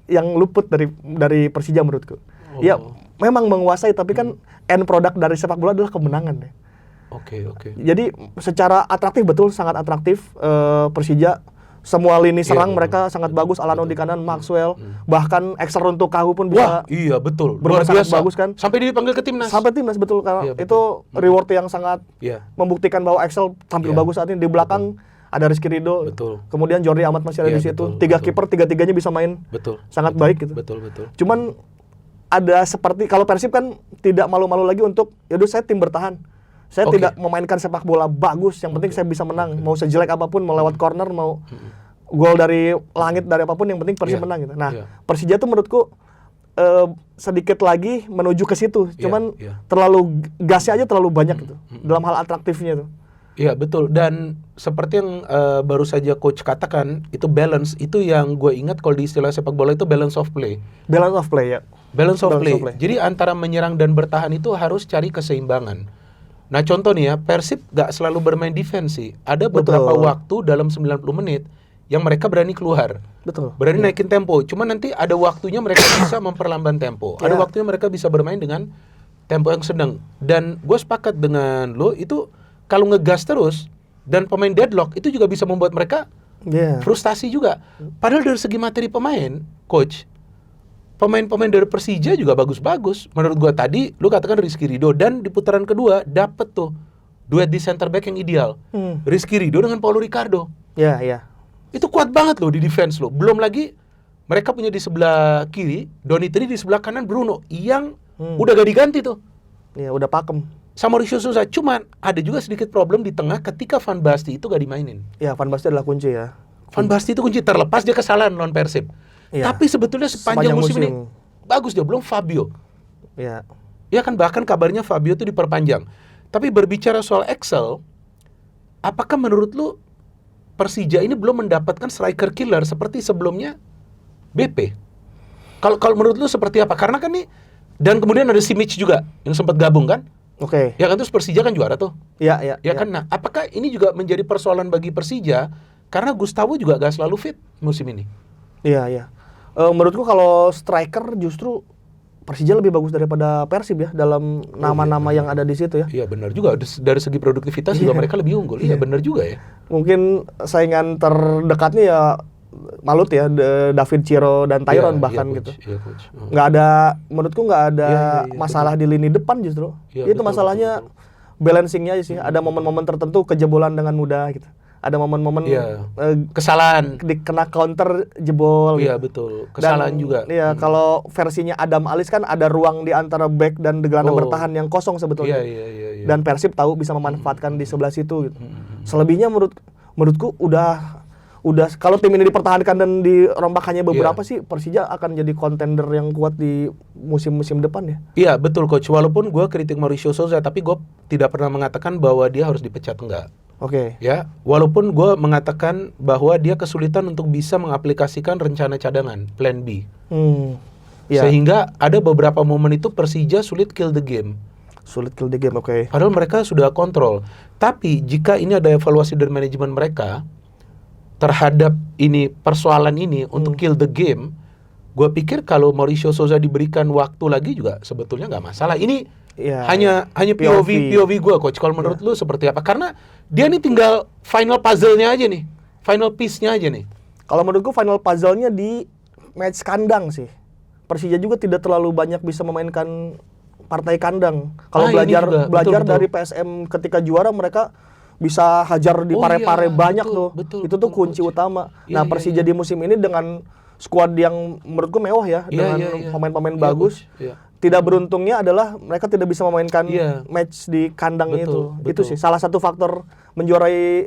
yang luput dari Persija menurutku. Ya, memang menguasai tapi kan end product dari sepak bola adalah kemenangan ya. Oke. Jadi secara atraktif betul sangat atraktif Persija. Semua lini serang mereka sangat bagus. Alano di kanan, Maxwell, bahkan Exer untuk Kahu pun bisa. Wah, iya betul. Luar biasa bagus kan. Sampai dia dipanggil ke timnas. Sampai timnas betul karena itu reward yang sangat membuktikan bahwa Excel tampil bagus saat ini. Di belakang ada Rizky Ridho. Betul. Kemudian Jordi Amat masih ada di situ. Tiga kiper, tiga-tiganya bisa main. Betul. Sangat baik gitu. Betul. Cuman ada seperti kalau Persib kan tidak malu-malu lagi untuk yaudah saya tim bertahan. Saya tidak memainkan sepak bola bagus, yang penting saya bisa menang. Mau sejelek apapun, mau lewat corner, mau gol dari langit, dari apapun, yang penting Persib menang gitu. Nah, Persija tuh menurutku sedikit lagi menuju ke situ. Cuman terlalu gasnya aja terlalu banyak gitu. Dalam hal atraktifnya tuh. Iya, betul. Dan seperti yang baru saja coach katakan, itu balance, itu yang gue ingat kalau di istilah sepak bola itu balance of play. Balance of play ya. Balance of play. Jadi antara menyerang dan bertahan itu harus cari keseimbangan. Nah, contoh nih ya, Persib gak selalu bermain defense sih. Ada beberapa waktu dalam 90 menit yang mereka berani keluar. Betul. Berani naikin tempo. Cuma nanti ada waktunya mereka bisa memperlambat tempo. Ada waktunya mereka bisa bermain dengan tempo yang sedang. Dan gue sepakat dengan lo, itu kalau ngegas terus dan pemain deadlock, itu juga bisa membuat mereka frustasi juga. Padahal dari segi materi pemain, coach, pemain-pemain dari Persija juga bagus-bagus. Menurut gua tadi, lu katakan Rizky Ridho, dan di putaran kedua dapet tuh duet di center back yang ideal. Rizky Ridho dengan Paulo Ricardo. Iya. Itu kuat banget loh di defense lo. Belum lagi mereka punya di sebelah kiri Donitri, di sebelah kanan Bruno yang udah gak diganti tuh. Iya, udah pakem. Sama Mauricio Sousa. Cuman ada juga sedikit problem di tengah ketika Van Basten itu gak dimainin. Iya, Van Basten adalah kunci ya. Van Basten itu kunci, terlepas dia kesalahan lawan Persib. Tapi sebetulnya sepanjang musim ini bagus dia, belum Fabio. Iya. Ya kan, bahkan kabarnya Fabio itu diperpanjang. Tapi berbicara soal Excel, apakah menurut lu Persija ini belum mendapatkan striker killer seperti sebelumnya BP? Kalau menurut lu seperti apa? Karena kan nih, dan kemudian ada Simic juga yang sempat gabung kan? Oke. Ya kan, terus Persija kan juara tuh. Iya. Kan, nah apakah ini juga menjadi persoalan bagi Persija? Karena Gustavo juga gak selalu fit musim ini. Iya. Menurutku kalau striker justru Persija lebih bagus daripada Persib ya dalam nama-nama yang ada di situ ya. Iya, benar juga. Dari segi produktivitas juga mereka lebih unggul. Iya, benar juga ya. Mungkin saingan terdekatnya ya Malut ya, David Chiro dan Tyron bahkan coach. gitu. Iya, coach. Nggak ada, menurutku nggak ada masalah di lini depan justru. Itu betul, masalahnya balancingnya aja sih. Ada momen-momen tertentu kejebolan dengan mudah gitu. Ada momen-momen kesalahan, kena counter jebol. Iya gitu. Betul. Kesalahan dan, juga. Iya, kalau versinya Adam Alis kan ada ruang di antara back dan gelandang bertahan yang kosong sebetulnya. Iya. Dan Persib tahu bisa memanfaatkan di sebelah situ gitu. Selebihnya menurutku udah kalau tim ini dipertahankan dan dirombakannya beberapa sih, Persija akan jadi kontender yang kuat di musim-musim depan ya. Iya, betul coach. Walaupun gue kritik Mauricio Sousa, tapi gue tidak pernah mengatakan bahwa dia harus dipecat, enggak. Oke. Ya, walaupun gue mengatakan bahwa dia kesulitan untuk bisa mengaplikasikan rencana cadangan, plan B. Sehingga ada beberapa momen itu Persija sulit kill the game. Oke. Padahal mereka sudah kontrol. Tapi jika ini ada evaluasi dari manajemen mereka terhadap ini persoalan ini untuk kill the game, gue pikir kalau Mauricio Sousa diberikan waktu lagi juga sebetulnya nggak masalah. Ini hanya POV gue coach. Kalau menurut lu seperti apa? Karena dia nih tinggal final puzzle-nya aja nih. final piece-nya aja nih. Kalau menurutku final puzzle-nya di match kandang sih. Persija juga tidak terlalu banyak bisa memainkan partai kandang. Kalau ini juga. belajar Betul. dari PSM ketika juara, mereka bisa hajar di pare-pare banyak tuh. Itu tuh kunci utama. Nah, Persija di musim ini dengan skuad yang menurutku mewah ya, dengan pemain-pemain bagus. Tidak beruntungnya adalah mereka tidak bisa memainkan match di kandang itu. Itu sih salah satu faktor menjuarai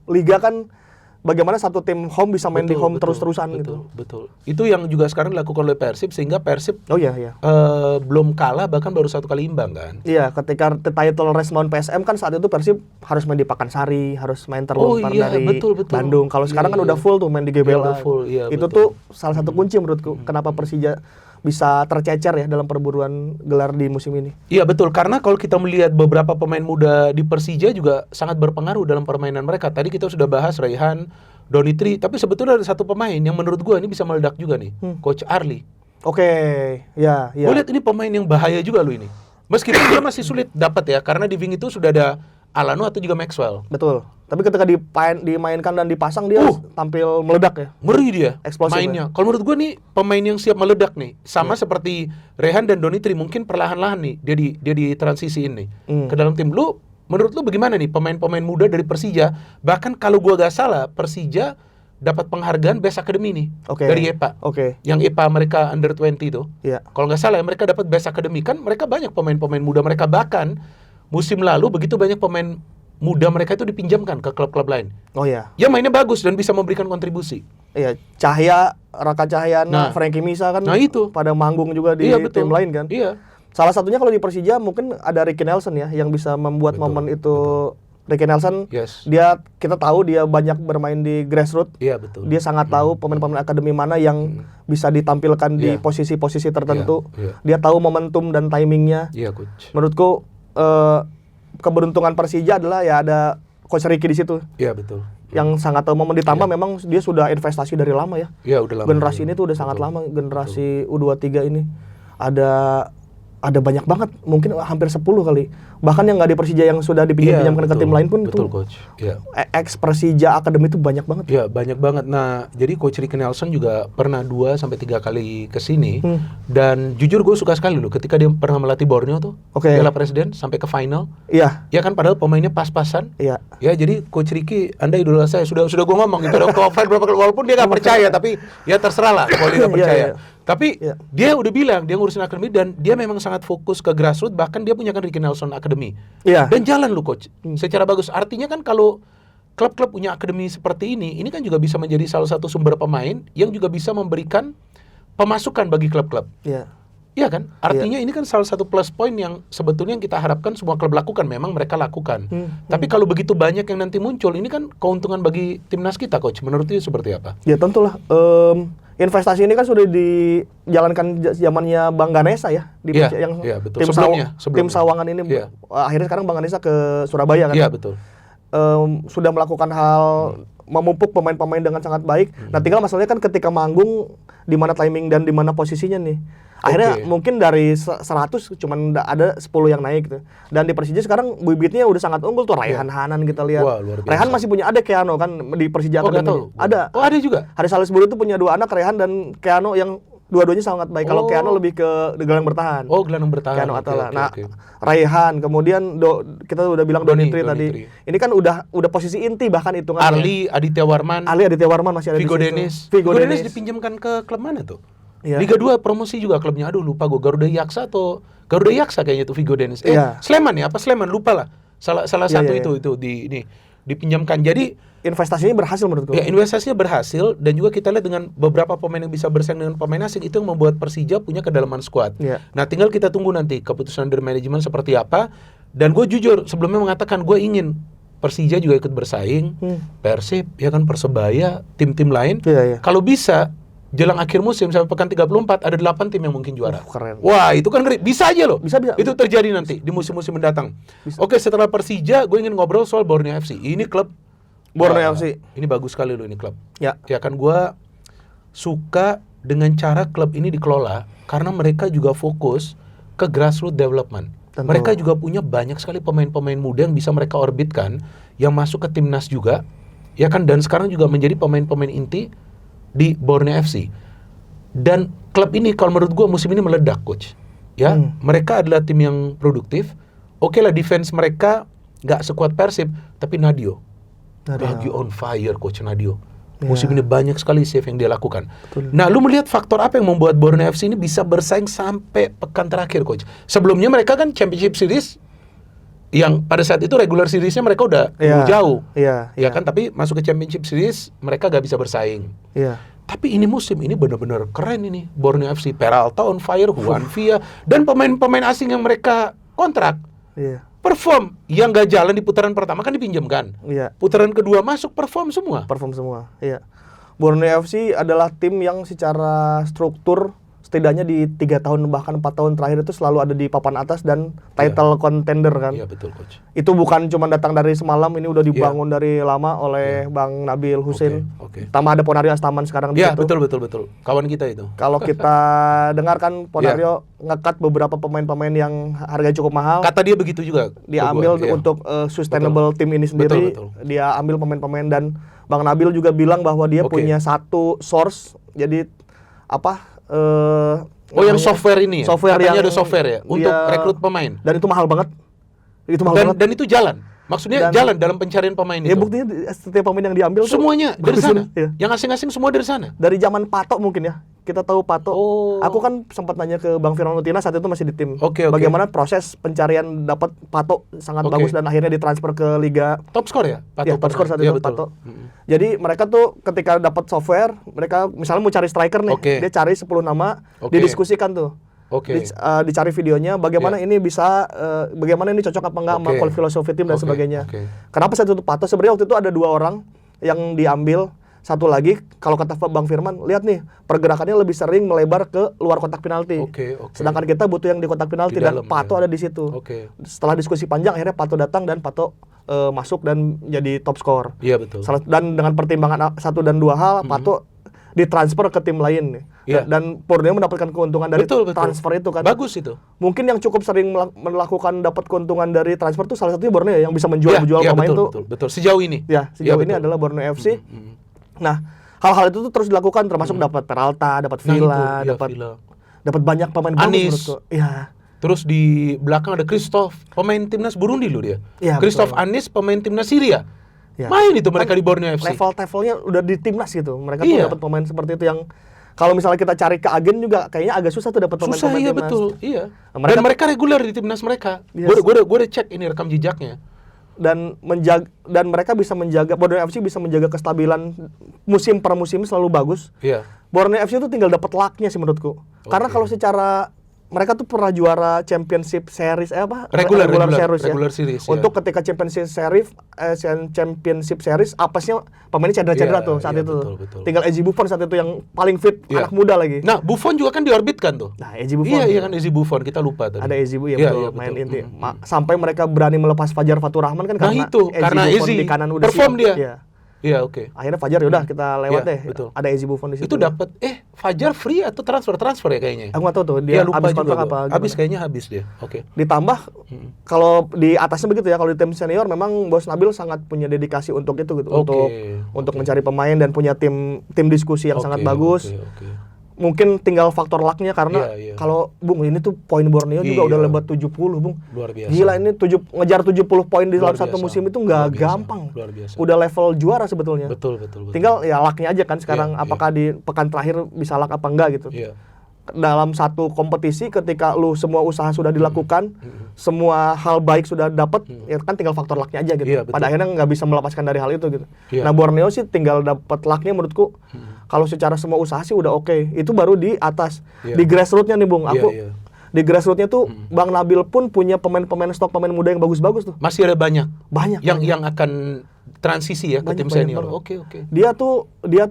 liga kan. Bagaimana satu tim home bisa main di home terus-terusan gitu. Betul. Itu yang juga sekarang dilakukan oleh Persib, sehingga Persib belum kalah, bahkan baru 1 kali imbang kan. Iya, ketika title race melawan PSM kan saat itu Persib harus main di Pakansari, harus main terlontar dari Bandung. Kalau sekarang kan udah full tuh main di GBLA. Itu tuh salah satu kunci menurutku kenapa Persija bisa tercecer ya dalam perburuan gelar di musim ini. Iya betul, karena kalau kita melihat beberapa pemain muda di Persija juga sangat berpengaruh dalam permainan mereka. Tadi kita sudah bahas Raihan, Donitri, tapi sebetulnya ada satu pemain yang menurut gua ini bisa meledak juga nih, Coach Arli. Oke, ya. Gue lihat ini pemain yang bahaya juga lo ini. Meskipun dia masih sulit dapat ya, karena di wing itu sudah ada Alano atau juga Maxwell. Betul. Tapi ketika dimainkan dan dipasang dia tampil meledak ya. Ngeri dia eksplosif mainnya. Kalau menurut gue nih pemain yang siap meledak nih. Sama seperti Rehan dan Donitri, mungkin perlahan-lahan nih dia di transisiin nih ke dalam tim. Menurut lu bagaimana nih pemain-pemain muda dari Persija? Bahkan kalau gua gak salah, Persija dapat penghargaan Best Academy nih dari EPA. Yang EPA mereka under 20 itu. Kalau nggak salah mereka dapat Best Academy. Kan mereka banyak pemain-pemain muda mereka, bahkan musim lalu begitu banyak pemain muda mereka itu dipinjamkan ke klub-klub lain. Ya mainnya bagus dan bisa memberikan kontribusi. Iya, Raka Cahyana, Frankie Misa kan itu pada manggung juga di tim lain kan. Salah satunya kalau di Persija mungkin ada Ricky Nelson ya yang bisa membuat momen itu. Ricky Nelson, kita tahu dia banyak bermain di grassroots. Dia sangat tahu pemain-pemain akademi mana yang bisa ditampilkan di posisi-posisi tertentu. Dia tahu momentum dan timingnya. Menurutku keberuntungan Persija adalah ya ada Coach Ricky di situ. Yang sangat tahu momen, ditambah memang dia sudah investasi dari lama ya. Udah lama. Generasi ini tuh udah sangat lama, generasi U23 ini. Ada banyak banget, mungkin hampir 10 kali. Bahkan yang nggak di Persija yang sudah dipinjamkan ke tim lain pun betul, tuh. Coach. Ex Persija Akademi itu banyak banget. Iya, banyak banget. Nah, jadi Coach Ricky Nelson juga pernah 2 sampai 3 kali ke sini. Dan jujur gue suka sekali loh ketika dia pernah melatih Borneo tuh. Piala Presiden sampai ke final. Ya kan, padahal pemainnya pas-pasan. Ya, jadi Coach Ricky, Anda idola saya. Sudah gue ngomong gitu. Udah offline berapa kali, walaupun dia nggak percaya, tapi ya terserah lah kalau dia nggak percaya. Tapi dia udah bilang dia ngurusin akademi dan dia memang sangat fokus ke grassroots, bahkan dia punya kan Ricky Nelson Academy. Dan jalan lu Coach, secara bagus. Artinya kan kalau klub-klub punya akademi seperti ini kan juga bisa menjadi salah satu sumber pemain yang juga bisa memberikan pemasukan bagi klub-klub. Iya kan? Artinya ini kan salah satu plus point yang sebetulnya yang kita harapkan semua klub lakukan, memang mereka lakukan. Tapi kalau begitu banyak yang nanti muncul, ini kan keuntungan bagi timnas kita Coach. Menurut itu seperti apa? Ya tentulah. Investasi ini kan sudah dijalankan zamannya Bang Ganesa ya di yang sebelumnya. Tim Sawangan ini akhirnya sekarang Bang Ganesa ke Surabaya kan. Betul. Sudah melakukan hal memupuk pemain-pemain dengan sangat baik. Nah, tinggal masalahnya kan ketika manggung di mana timing dan di mana posisinya nih. Akhirnya mungkin dari 100 cuman ada 10 yang naik gitu. Dan di Persija sekarang bibitnya udah sangat unggul tuh. Raihan Hanan kita lihat. Raihan masih punya adik Keano kan di Persija Academy. Ada. Ada juga. Haris Salisbury itu punya 2 anak, Raihan dan Keano, yang dua-duanya sangat baik. Kalau Keano lebih ke gelandang bertahan. Gelandang bertahan. Keano Atala. Raihan, kemudian kita udah bilang Donitri tadi. Ini kan udah posisi inti bahkan hitungannya. Arli Aditya Warman masih ada Vigo di Dennis. situ. Vigo Dennis dipinjamkan ke klub mana tuh? Liga 2 promosi juga klubnya. Aduh lupa gue, Garuda Yaksa kayaknya tuh Vigo Dennis. Sleman ya? Apa Sleman? Lupa lah. Salah satu itu dipinjamkan. Jadi investasinya berhasil menurutku. Investasinya berhasil, dan juga kita lihat dengan beberapa pemain yang bisa bersaing dengan pemain asing, itu yang membuat Persija punya kedalaman skuad. Nah, tinggal kita tunggu nanti keputusan dari manajemen seperti apa. Dan gue jujur sebelumnya mengatakan gue ingin Persija juga ikut bersaing, Persib, ya kan, Persebaya, tim-tim lain. Kalau bisa jelang akhir musim sampai pekan 34 ada 8 tim yang mungkin juara. Keren. Wah, itu kan ngeri. Bisa aja loh. Bisa. Itu terjadi nanti di musim-musim mendatang. Oke, setelah Persija, gue ingin ngobrol soal Borneo FC. Ini klub Borneo FC. Ini bagus sekali loh ini klub. Ya kan, gue suka dengan cara klub ini dikelola karena mereka juga fokus ke grassroots development. Mereka juga punya banyak sekali pemain-pemain muda yang bisa mereka orbitkan, yang masuk ke timnas juga. ya kan, dan sekarang juga menjadi pemain-pemain inti di Borneo FC. Dan klub ini kalau menurut gue musim ini meledak, coach. Ya, mereka adalah tim yang produktif. Oke lah, defense mereka nggak sekuat Persib, tapi Nadio lagi on fire, coach Nadio. Musim ini banyak sekali save yang dia lakukan. Betul. Nah, lu melihat faktor apa yang membuat Borneo FC ini bisa bersaing sampai pekan terakhir, coach? Sebelumnya mereka kan Championship Series yang pada saat itu regular seriesnya mereka udah jauh, ya kan? Tapi masuk ke Championship Series mereka gak bisa bersaing. Tapi ini musim ini benar-benar keren ini Borneo FC. Peralta on fire, Juan Villa, dan pemain-pemain asing yang mereka kontrak perform. Yang gak jalan di putaran pertama kan dipinjamkan. Putaran kedua masuk perform semua. Borneo FC adalah tim yang secara struktur setidaknya di 3 tahun bahkan 4 tahun terakhir itu selalu ada di papan atas dan title contender kan. Iya betul, coach. Itu bukan cuma datang dari semalam, ini udah dibangun dari lama oleh Bang Nabil Husin. Tambah ada Ponario Astaman sekarang di situ. Betul. Kawan kita itu. Kalau kita dengarkan Ponario ngekat beberapa pemain-pemain yang harganya cukup mahal. Kata dia begitu juga. Dia ambil untuk sustainable tim ini sendiri. Dia ambil pemain-pemain dan Bang Nabil juga bilang bahwa dia punya satu source. Jadi yang software ini ya? Software katanya yang ada software ya untuk rekrut pemain. Dan itu mahal banget. Dan itu jalan. Maksudnya jalan dalam pencarian pemain itu. Ya buktinya setiap pemain yang diambil semuanya dari sana. Yang asing-asing semua dari sana. Dari zaman Pato mungkin ya. Kita tahu Pato. Aku kan sempat nanya ke Bang Firman Utina saat itu masih di tim. Bagaimana proses pencarian dapat Pato sangat bagus dan akhirnya ditransfer ke Liga top skor ya? Pato. Top skor saat itu Pato. Jadi mereka tuh ketika dapat software, mereka misalnya mau cari striker nih, dia cari 10 nama, didiskusikan tuh. Dicari videonya bagaimana ini bisa bagaimana ini cocok apa enggak sama filosofi tim dan sebagainya. Kenapa saat itu Pato? Sebenarnya waktu itu ada 2 orang yang diambil. Satu lagi, kalau kata Bang Firman, lihat nih, pergerakannya lebih sering melebar ke luar kotak penalti. Sedangkan kita butuh yang di kotak penalti dan Pato ada di situ. Setelah diskusi panjang, akhirnya Pato datang dan Pato masuk dan jadi top skor. Iya betul. Dan dengan pertimbangan 1 dan 2 hal, Pato ditransfer ke tim lain. Dan Borneo mendapatkan keuntungan dari transfer itu kan. Bagus itu. Mungkin yang cukup sering melakukan dapat keuntungan dari transfer itu salah satunya Borneo yang bisa menjual pemain itu. Betul. Sejauh ini. Sejauh ini adalah Borneo FC. Nah, hal-hal itu tuh terus dilakukan termasuk dapat Peralta, dapat Villa, dapat banyak pemain bagus menurutku. Terus di belakang ada Christophe, pemain timnas Burundi loh dia. Christophe Anis, pemain timnas Syria. Main itu mereka di Borneo FC. Level-levelnya udah di timnas gitu. Mereka tuh dapat pemain seperti itu yang kalau misalnya kita cari ke agen juga kayaknya agak susah tuh dapat pemain-pemain timnas. Betul. Dan mereka reguler di timnas mereka. Gue udah cek ini rekam jejaknya. Dan mereka bisa menjaga, Borneo FC bisa menjaga kestabilan musim per musim selalu bagus. Borneo FC itu tinggal dapat luck-nya sih menurutku. Karena kalau secara mereka tuh pernah juara Championship Series regular series. Untuk ketika Championship Series apesnya pemainnya cedera-cedera tuh saat itu. Betul. Tinggal Eji Buffon saat itu yang paling fit, anak muda lagi. Nah, Buffon juga kan diorbitkan tuh. Nah, Eji Buffon. Iya kan Eji Buffon, kita lupa tadi. Ada Eji Buffon main inti. Sampai mereka berani melepas Fajar Fatur Rahman kan karena Eji di kanan udah perform dia. Akhirnya Fajar yaudah kita lewat deh. Betul. Ada Eji Buffon di situ. Itu dapat Fajar free atau transfer ya kayaknya. Aku nggak tahu tuh dia habis kontrak apa. Habis dia. Ditambah kalau di atasnya begitu ya, kalau di tim senior memang Bos Nabil sangat punya dedikasi untuk itu gitu, untuk mencari pemain dan punya tim diskusi yang sangat bagus. Mungkin tinggal faktor luck-nya karena kalau Bung ini tuh poin Borneo juga udah lebat 70, Bung. Luar biasa. Gila ini ngejar 70 poin di dalam satu musim itu nggak gampang. Luar biasa. Udah level juara sebetulnya. Betul. Tinggal ya luck-nya aja kan sekarang apakah di pekan terakhir bisa luck apa enggak gitu. Dalam satu kompetisi ketika lu semua usaha sudah dilakukan, semua hal baik sudah dapat, ya kan tinggal faktor luck-nya aja gitu. Pada akhirnya nggak bisa melepaskan dari hal itu gitu. Nah, Borneo sih tinggal dapat luck-nya menurutku. Kalau secara semua usaha sih udah oke. Itu baru di atas. Di grassroots-nya nih, Bung. Di grassroots-nya tuh Bang Nabil pun punya pemain stok pemain muda yang bagus-bagus tuh. Masih ada banyak. Yang banyak. akan transisi ya ke tim senior. Oke. Dia tuh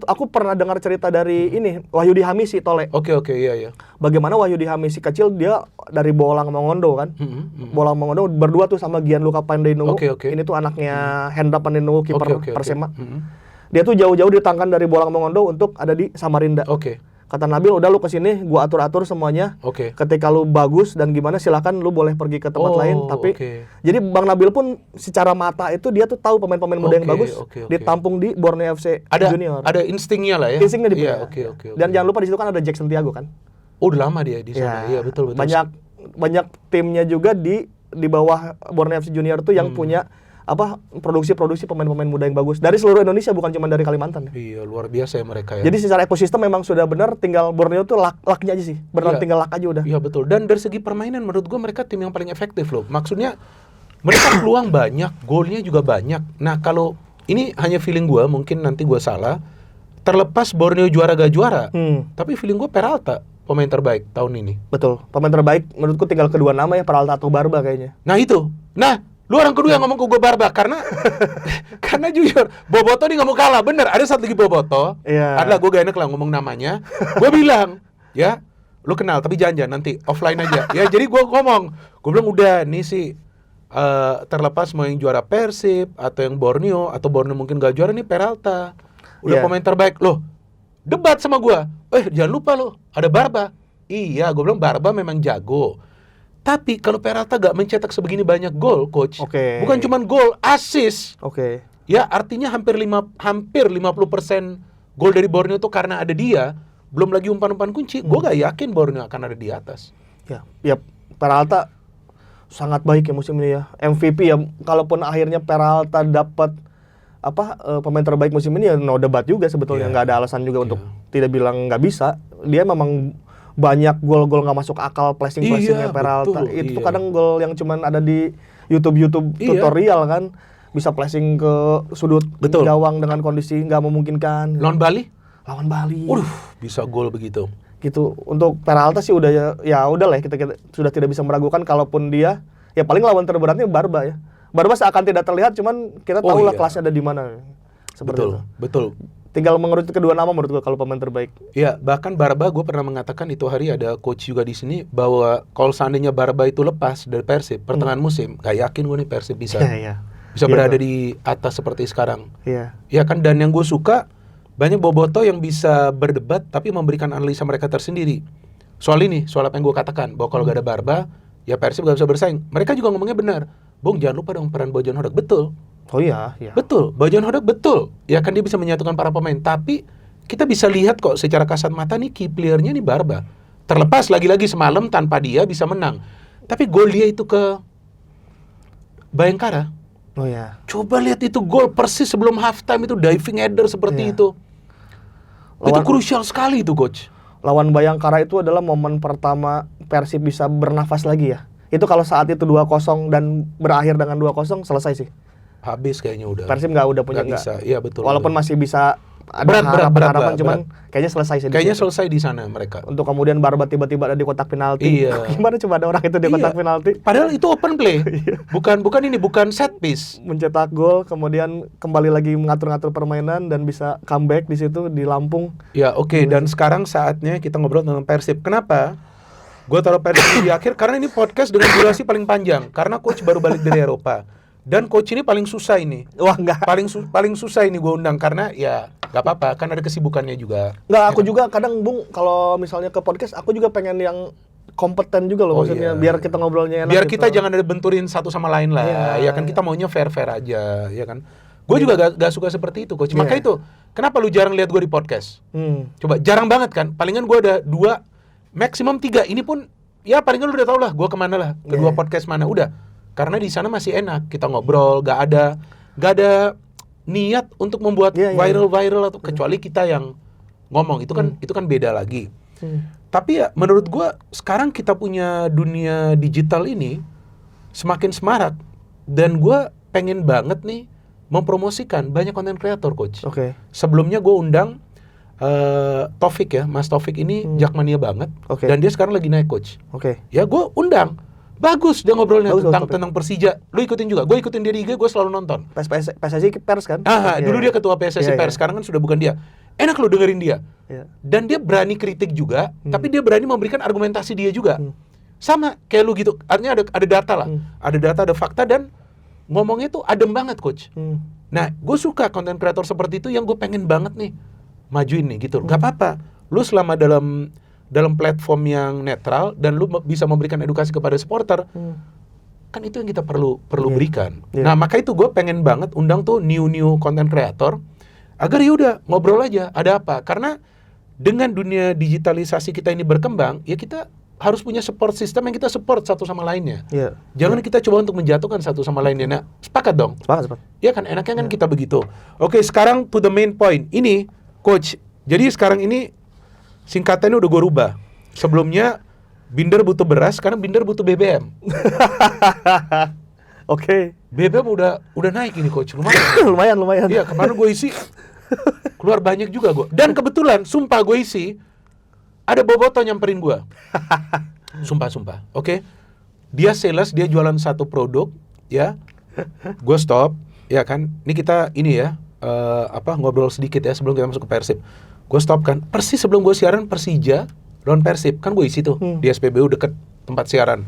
aku pernah dengar cerita dari ini Wahyudi Hamisi Tole. Oke, iya. Bagaimana Wahyudi Hamisi kecil dia dari Bolang Mongondo kan. Bolang Mongondo berdua tuh sama Gianluca Pandeinugu. Ini tuh anaknya Hendra Pandeinugu kiper Persema. Dia tuh jauh-jauh ditangkan dari Bolang Mongondo untuk ada di Samarinda. Kata Nabil, udah lu kesini, gua atur-atur semuanya. Oke. Ketika lu bagus dan gimana, silakan lu boleh pergi ke tempat lain. Tapi jadi Bang Nabil pun secara mata itu dia tuh tahu pemain-pemain muda yang bagus ditampung di Borneo FC Junior. Ada instingnya lah ya. Instingnya di Iya, Dan jangan lupa di situ kan ada Jack Santiago kan. Oh, udah lama dia di sana. Iya, betul. Banyak timnya juga di bawah Borneo FC Junior tuh yang punya produksi pemain-pemain muda yang bagus dari seluruh Indonesia, bukan cuma dari Kalimantan. Iya, luar biasa ya mereka ya. Jadi secara ekosistem memang sudah benar, tinggal Borneo tuh lucknya aja sih. Tinggal luck aja udah. Iya, betul. Dan dari segi permainan menurut gua mereka tim yang paling efektif loh. Maksudnya mereka peluang banyak, golnya juga banyak. Nah, kalau ini hanya feeling gua, mungkin nanti gua salah. Terlepas Borneo juara gak juara, tapi feeling gua Peralta pemain terbaik tahun ini. Betul. Pemain terbaik menurutku tinggal kedua nama ya, Peralta atau Barba kayaknya. Nah, itu. Nah, lu orang kedua yang ngomong ke gue Barba karena jujur Boboto nih nggak mau kalah, bener. Ada satu lagi Boboto, adalah gue gak enak lah ngomong namanya. Gue bilang, ya, lu kenal tapi jangan nanti offline aja. Ya, jadi gue bilang udah nih sih terlepas mau yang juara Persib atau yang Borneo atau Borneo mungkin gak juara nih Peralta, udah pemain terbaik loh. Debat sama gue, jangan lupa lo ada Barba. Iya, gue bilang Barba memang jago. Tapi kalau Peralta gak mencetak sebegini banyak gol, coach. Bukan cuma gol, assist. Ya, artinya hampir 50% gol dari Borneo itu karena ada dia. Belum lagi umpan-umpan kunci. Gue gak yakin Borneo akan ada di atas. Ya, Peralta sangat baik ya musim ini ya. MVP ya. Kalaupun akhirnya Peralta dapat pemain terbaik musim ini ya no debat juga sebetulnya. Nggak ada alasan juga untuk tidak bilang nggak bisa. Dia memang banyak gol-gol nggak masuk akal, flashing-flashingnya Peralta. Itu tuh kadang gol yang cuman ada di YouTube tutorial kan. Bisa flashing ke sudut gawang dengan kondisi nggak memungkinkan. Lawan Bali? Lawan Bali. Bisa gol begitu. Gitu. Untuk Peralta sih udah ya udah lah kita sudah tidak bisa meragukan, kalaupun dia ya paling lawan terberatnya Barba ya. Barba seakan tidak terlihat, cuman kita tahu lah kelasnya ada di mana. Seperti itu. Betul. Tinggal mengerucut kedua nama menurut gue kalau pemain terbaik. Iya, bahkan Barba gue pernah mengatakan itu hari ada coach juga di sini bahwa kalau seandainya Barba itu lepas dari Persib pertengahan musim, gak yakin gue nih Persib bisa berada di atas seperti sekarang. Iya kan, dan yang gue suka banyak boboto yang bisa berdebat tapi memberikan analisa mereka tersendiri. Soal apa yang gue katakan bahwa kalau gak ada Barba, ya Persib gak bisa bersaing. Mereka juga ngomongnya benar. Bung, jangan lupa dong peran Bojan Hodak. Betul. Oh iya. Betul, Bojan Hodak betul. Ya kan dia bisa menyatukan para pemain, tapi kita bisa lihat kok secara kasat mata nih key player-nya nih Barba. Terlepas lagi-lagi semalam tanpa dia bisa menang. Tapi gol dia itu ke Bayangkara. Oh iya. Coba lihat itu gol persis sebelum halftime itu diving header seperti itu. Itu krusial sekali itu, coach. Lawan Bayangkara itu adalah momen pertama Persib bisa bernafas lagi ya. Itu kalau saat itu 2-0 dan berakhir dengan 2-0 selesai sih. Habis kayaknya udah. Persib nggak bisa. Iya betul. Walaupun masih bisa ada harapan, cuman kayaknya selesai sih. Kayaknya selesai di sana mereka. Untuk kemudian Barba tiba-tiba ada di kotak penalti. Iya. Gimana coba ada orang itu di kotak penalti? Padahal itu open play. bukan set piece. Mencetak gol, kemudian kembali lagi mengatur-ngatur permainan dan bisa comeback di situ di Lampung. Ya oke. Dan sekarang saatnya kita ngobrol tentang Persib. Kenapa? Gue taruh Persib di akhir karena ini podcast dengan durasi paling panjang. Karena coach baru balik dari Eropa. Dan coach ini paling susah ini. Wah enggak. Paling susah ini gue undang karena ya nggak apa-apa kan ada kesibukannya juga. Nggak, aku juga kadang Bung kalau misalnya ke podcast aku juga pengen yang kompeten juga loh, maksudnya biar kita ngobrolnya enak. Biar gitu. kita jangan ada benturin satu sama lain lah. Ya kan kita maunya fair-fair aja, ya kan. Gue juga gak suka seperti itu, coach. Makanya itu, kenapa lu jarang lihat gue di podcast? Coba jarang banget kan. Palingan gue ada 2, maksimum 3. Ini pun ya palingan lu udah tau lah gue kemana lah, kedua podcast mana udah. Karena di sana masih enak, kita ngobrol, gak ada niat untuk membuat viral atau kecuali kita yang ngomong itu kan beda lagi. Tapi ya menurut gua sekarang kita punya dunia digital ini semakin semarak dan gua pengen banget nih mempromosikan banyak konten kreator, coach. Sebelumnya gua undang Taufik ya, Mas Taufik ini jakmania banget dan dia sekarang lagi naik, coach. Ya gua undang. Bagus dia ngobrolnya tentang Persija. Lu ikutin juga. Gue ikutin dia di IG, gue selalu nonton. PSSI Pers kan? Dulu dia ketua PSSI Pers, sekarang kan sudah bukan dia. Enak lu dengerin dia. Dan dia berani kritik juga, tapi dia berani memberikan argumentasi dia juga. Sama kayak lu gitu. Artinya ada data lah. Ada data, ada fakta dan ngomongnya tuh adem banget, coach. Nah, gue suka konten kreator seperti itu yang gue pengen banget nih majuin nih gitu. Gak apa-apa. lu selama dalam platform yang netral dan lu bisa memberikan edukasi kepada supporter, kan itu yang kita perlu berikan. Nah, maka itu gue pengen banget undang tuh new content creator agar ya udah ngobrol aja, ada apa? Karena dengan dunia digitalisasi kita ini berkembang, ya kita harus punya support system yang kita support satu sama lainnya. Jangan kita coba untuk menjatuhkan satu sama lainnya. Nah, sepakat dong? Sepakat. Ya kan, enaknya kan kita begitu. Oke, sekarang to the main point. Ini, Coach, jadi sekarang ini singkatannya udah gue rubah. Sebelumnya Binder butuh beras, sekarang Binder butuh BBM. Oke. BBM udah naik ini, Coach. Lumayan. lumayan. Iya, kemarin gue isi keluar banyak juga gue. Dan kebetulan, sumpah gue isi ada Boboto nyamperin gue. Sumpah. Oke. Dia sales, dia jualan satu produk, ya. Gue stop, ya kan. Ini kita ngobrol sedikit ya sebelum kita masuk ke Persib. Gue stop kan. Persis sebelum gue siaran Persija lawan Persib, kan gue isi tuh di SPBU deket tempat siaran.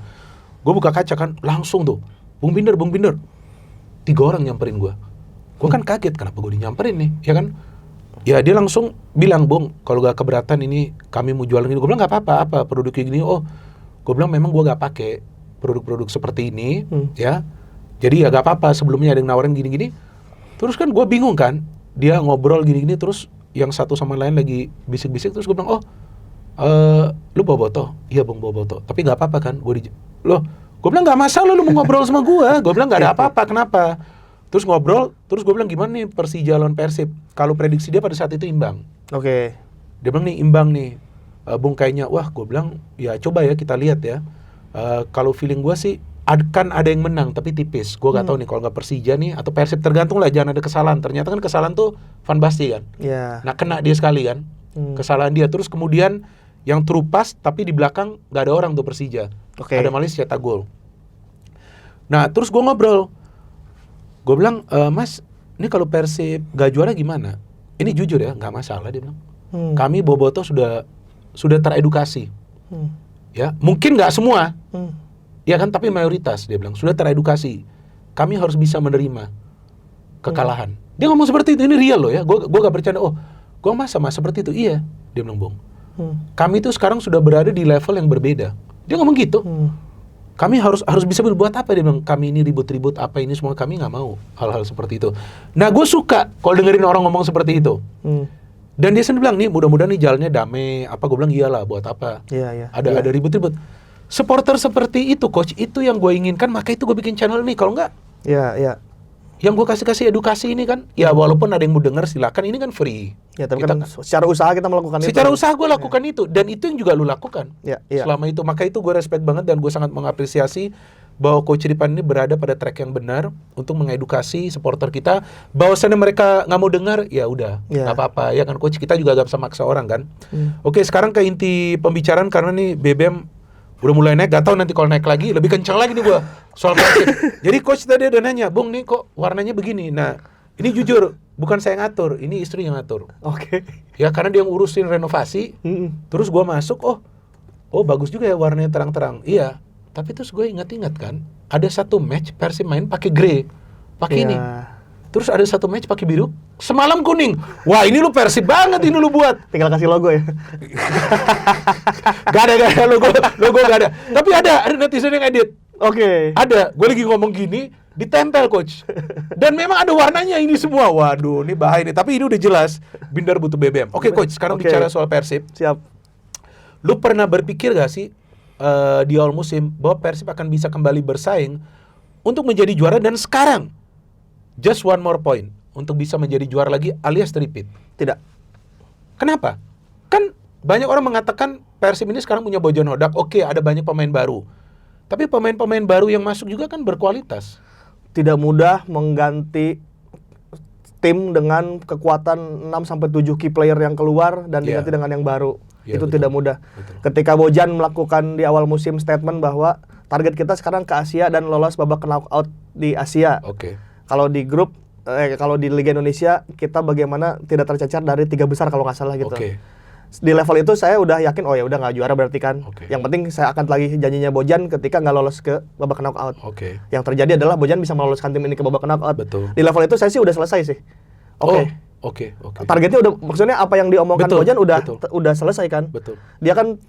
Gue buka kaca kan, langsung tuh Bung Binder 3 orang nyamperin gue. Gue kan kaget, kenapa gue dinyamperin nih, ya kan? Ya dia langsung bilang, Bung, kalau gak keberatan ini kami mau jualan ini. Gue bilang gak apa-apa, produk kayak gini. Oh, gue bilang memang gue gak pakai produk-produk seperti ini, ya. Jadi ya gak apa-apa, sebelumnya ada yang nawarin gini-gini. Terus kan gue bingung kan, dia ngobrol gini-gini, terus yang satu sama lain lagi bisik-bisik. Terus gue bilang, lu Boboto? Iya Bung, Boboto. Tapi gak apa-apa kan? Gue bilang gak masalah lu mau ngobrol sama gue. Gue bilang gak ada apa-apa, kenapa? Terus ngobrol, terus gue bilang gimana nih Persija lawan Persib? Kalau prediksi dia pada saat itu imbang. Oke. Dia bilang nih imbang nih, Bung kayaknya. Wah, gue bilang ya coba ya kita lihat ya. Kalau feeling gue sih kan ada yang menang tapi tipis. Gue gak tahu nih kalau nggak Persija nih atau Persib, tergantung lah, jangan ada kesalahan. Ternyata kan kesalahan tuh Van Basten kan. Nah kena dia sekali kan, kesalahan dia. Terus kemudian yang terupas tapi di belakang nggak ada orang tuh Persija. Ada Malis cetak gol. Nah terus gue ngobrol. Gue bilang, Mas, ini kalau Persib gak juara gimana? Ini jujur ya, gak masalah dia bilang. Kami Boboto sudah teredukasi. Ya, mungkin gak semua. Ya kan, tapi mayoritas dia bilang sudah teredukasi. Kami harus bisa menerima kekalahan. Dia ngomong seperti itu, ini real loh ya. Gue gak bercanda. Oh, gue masa seperti itu? Iya, dia bilang, Bung. Kami itu sekarang sudah berada di level yang berbeda. Dia ngomong gitu. Kami harus bisa berbuat apa, dia bilang, kami ini ribut-ribut apa ini semua, kami nggak mau hal-hal seperti itu. Nah gue suka kalau dengerin orang ngomong seperti itu. Dan dia sendiri bilang, nih mudah-mudahan nih jalannya damai apa. Gue bilang iyalah, buat apa ada ribut-ribut. Supporter seperti itu, Coach, itu yang gue inginkan, maka itu gue bikin channel ini. Kalau nggak yang gue kasih edukasi ini kan, ya walaupun ada yang mau denger silakan, ini kan free. Ya, tapi kan secara usaha kita melakukan itu. Secara usaha gue lakukan itu, dan itu yang juga lu lakukan selama itu. Maka itu gue respect banget dan gue sangat mengapresiasi bahwa Coach Ripan ini berada pada track yang benar untuk mengedukasi supporter kita. Bahwasannya mereka nggak mau dengar, ya udah, nggak apa-apa. Ya kan Coach, kita juga gak bisa maksa orang kan. Oke, sekarang ke inti pembicaraan karena nih BBM udah mulai naik, gak tau nanti kalau naik lagi lebih kencang lagi nih gua soal Persib. Jadi Coach tadi udah nanya, Bung nih kok warnanya begini. Nah ini jujur bukan saya ngatur, ini istri yang ngatur. Ya karena dia ngurusin renovasi. Terus gua masuk, oh bagus juga ya warnanya terang-terang. Iya, tapi terus gue ingat kan ada satu match Persib main pakai grey, pakai ini. Terus ada satu match pakai biru, semalam kuning. Wah ini lu Persib banget, ini lu buat. Tinggal kasih logo ya. Gak ada logo gak ada. Tapi ada netizen yang edit. Ada, gue lagi ngomong gini, ditempel Coach. Dan memang ada warnanya ini semua. Waduh, ini bahaya nih. Tapi ini udah jelas, Binder butuh BBM. Oke Coach, sekarang bicara soal Persib. Siap. Lu pernah berpikir gak sih di awal musim bahwa Persib akan bisa kembali bersaing untuk menjadi juara, dan sekarang just one more point untuk bisa menjadi juara lagi alias repeat? Tidak. Kenapa? Kan banyak orang mengatakan Persib ini sekarang punya Bojan Hodak. Oke, ada banyak pemain baru. Tapi pemain-pemain baru yang masuk juga kan berkualitas. Tidak mudah mengganti tim dengan kekuatan 6-7 key player yang keluar dan diganti dengan yang baru. Itu betul. Tidak mudah. Ketika Bojan melakukan di awal musim statement bahwa target kita sekarang ke Asia dan lolos babak knockout di Asia. Kalau di grup, kalau di Liga Indonesia kita bagaimana tidak tercecer dari 3 besar kalau nggak salah gitu. Di level itu saya udah yakin, oh ya udah nggak juara berarti kan. Yang penting saya akan lagi janjinya Bojan ketika nggak lolos ke babak knockout. Yang terjadi adalah Bojan bisa meloloskan tim ini ke babak knockout. Di level itu saya sih udah selesai sih. Oke. Targetnya maksudnya apa yang diomongkan Betul, Bojan betul. udah selesai kan? Betul. Dia kan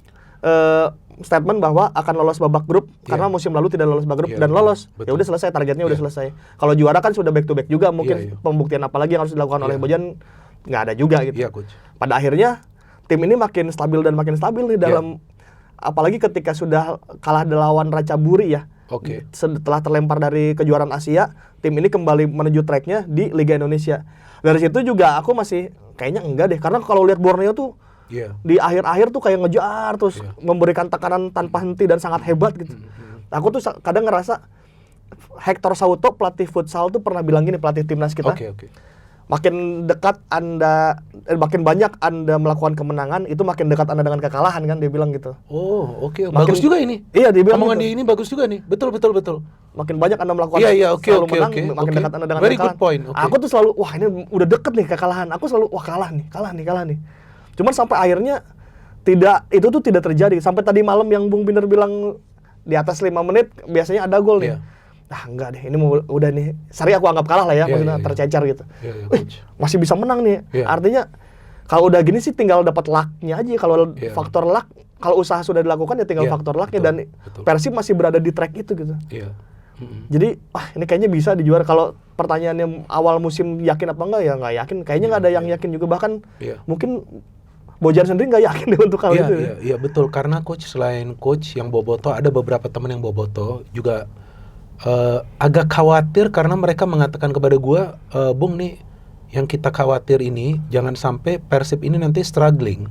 statement bahwa akan lolos babak grup karena musim lalu tidak lolos babak grup dan lolos. Ya udah selesai, targetnya udah selesai. Kalau juara kan sudah back to back juga, mungkin pembuktian apa lagi yang harus dilakukan oleh Bojan nggak ada juga gitu. Iya, Coach. Pada akhirnya tim ini makin stabil nih dalam apalagi ketika sudah kalah lawan Ratchaburi ya. Oke. Setelah terlempar dari kejuaraan Asia, tim ini kembali menuju tracknya di Liga Indonesia. Dari situ juga aku masih kayaknya enggak deh, karena kalau lihat Borneo tuh di akhir-akhir tuh kayak ngejar terus memberikan tekanan tanpa henti dan sangat hebat gitu. Aku tuh kadang ngerasa Hector Sauto, pelatih futsal tuh pernah bilang gini, pelatih timnas kita. Oke. Makin banyak Anda melakukan kemenangan, itu makin dekat Anda dengan kekalahan kan, dia bilang gitu. Oh, oke. Bagus juga ini. Iya, dia bilang omongan gitu. dia ini bagus juga nih. Betul. Makin banyak Anda melakukan Oke. makin dekat Anda dengan Very kekalahan. good point. Okay. Aku tuh selalu, wah ini udah deket nih kekalahan. Aku selalu, wah kalah nih. Cuman sampai akhirnya itu tuh tidak terjadi. Sampai tadi malam yang Bung Binder bilang di atas 5 menit biasanya ada gol nih. Enggak deh, ini udah nih. Sari aku anggap kalah lah ya, maksudnya tercecer gitu. Masih bisa menang nih. Artinya kalau udah gini sih tinggal dapat luck-nya aja. Kalau faktor luck, kalau usaha sudah dilakukan ya tinggal faktor luck-nya, dan Persib masih berada di track itu gitu. Jadi, ini kayaknya bisa dijuara. Kalau pertanyaannya awal musim yakin apa enggak, ya nggak yakin. Kayaknya nggak ada yang yakin juga, bahkan mungkin Bojan sendiri nggak yakin untuk hal itu. Iya betul, karena coach selain coach yang boboto, ada beberapa teman yang boboto juga agak khawatir karena mereka mengatakan kepada gua, Bung nih, yang kita khawatir ini jangan sampai Persib ini nanti struggling.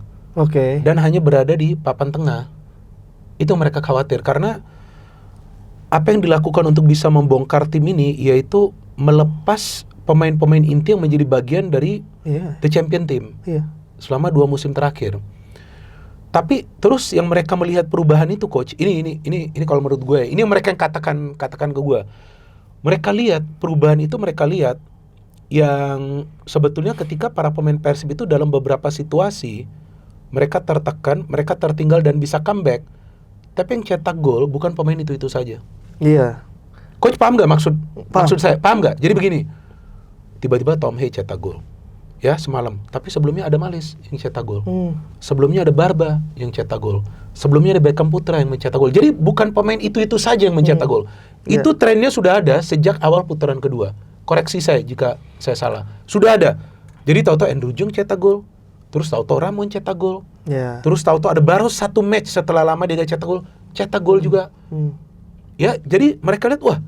Dan hanya berada di papan tengah. Itu mereka khawatir karena apa yang dilakukan untuk bisa membongkar tim ini yaitu melepas pemain-pemain inti yang menjadi bagian dari the champion team selama 2 musim terakhir. Tapi terus yang mereka melihat perubahan itu, coach, ini kalau menurut gue, ini yang mereka yang katakan ke gue. Mereka lihat perubahan itu, mereka lihat yang sebetulnya ketika para pemain Persib itu dalam beberapa situasi mereka tertekan, mereka tertinggal dan bisa comeback. Tapi yang cetak gol bukan pemain itu saja. Iya. Coach paham nggak maksud saya? Paham nggak? Jadi begini, tiba-tiba Tom Hey cetak gol. Ya semalam, tapi sebelumnya ada Malis yang cetak gol. Sebelumnya ada Barba yang cetak gol. Sebelumnya ada Beckham Putra yang mencetak gol. Jadi bukan pemain itu saja yang mencetak gol. Itu trennya sudah ada sejak awal putaran kedua. Koreksi saya jika saya salah. Sudah ada. Jadi tahu-tahu Andrew Jung cetak gol. Terus tahu-tahu Ramon cetak gol. Terus tahu-tahu ada baru 1 match setelah lama dia gak cetak gol juga. Ya, jadi mereka lihat, wah,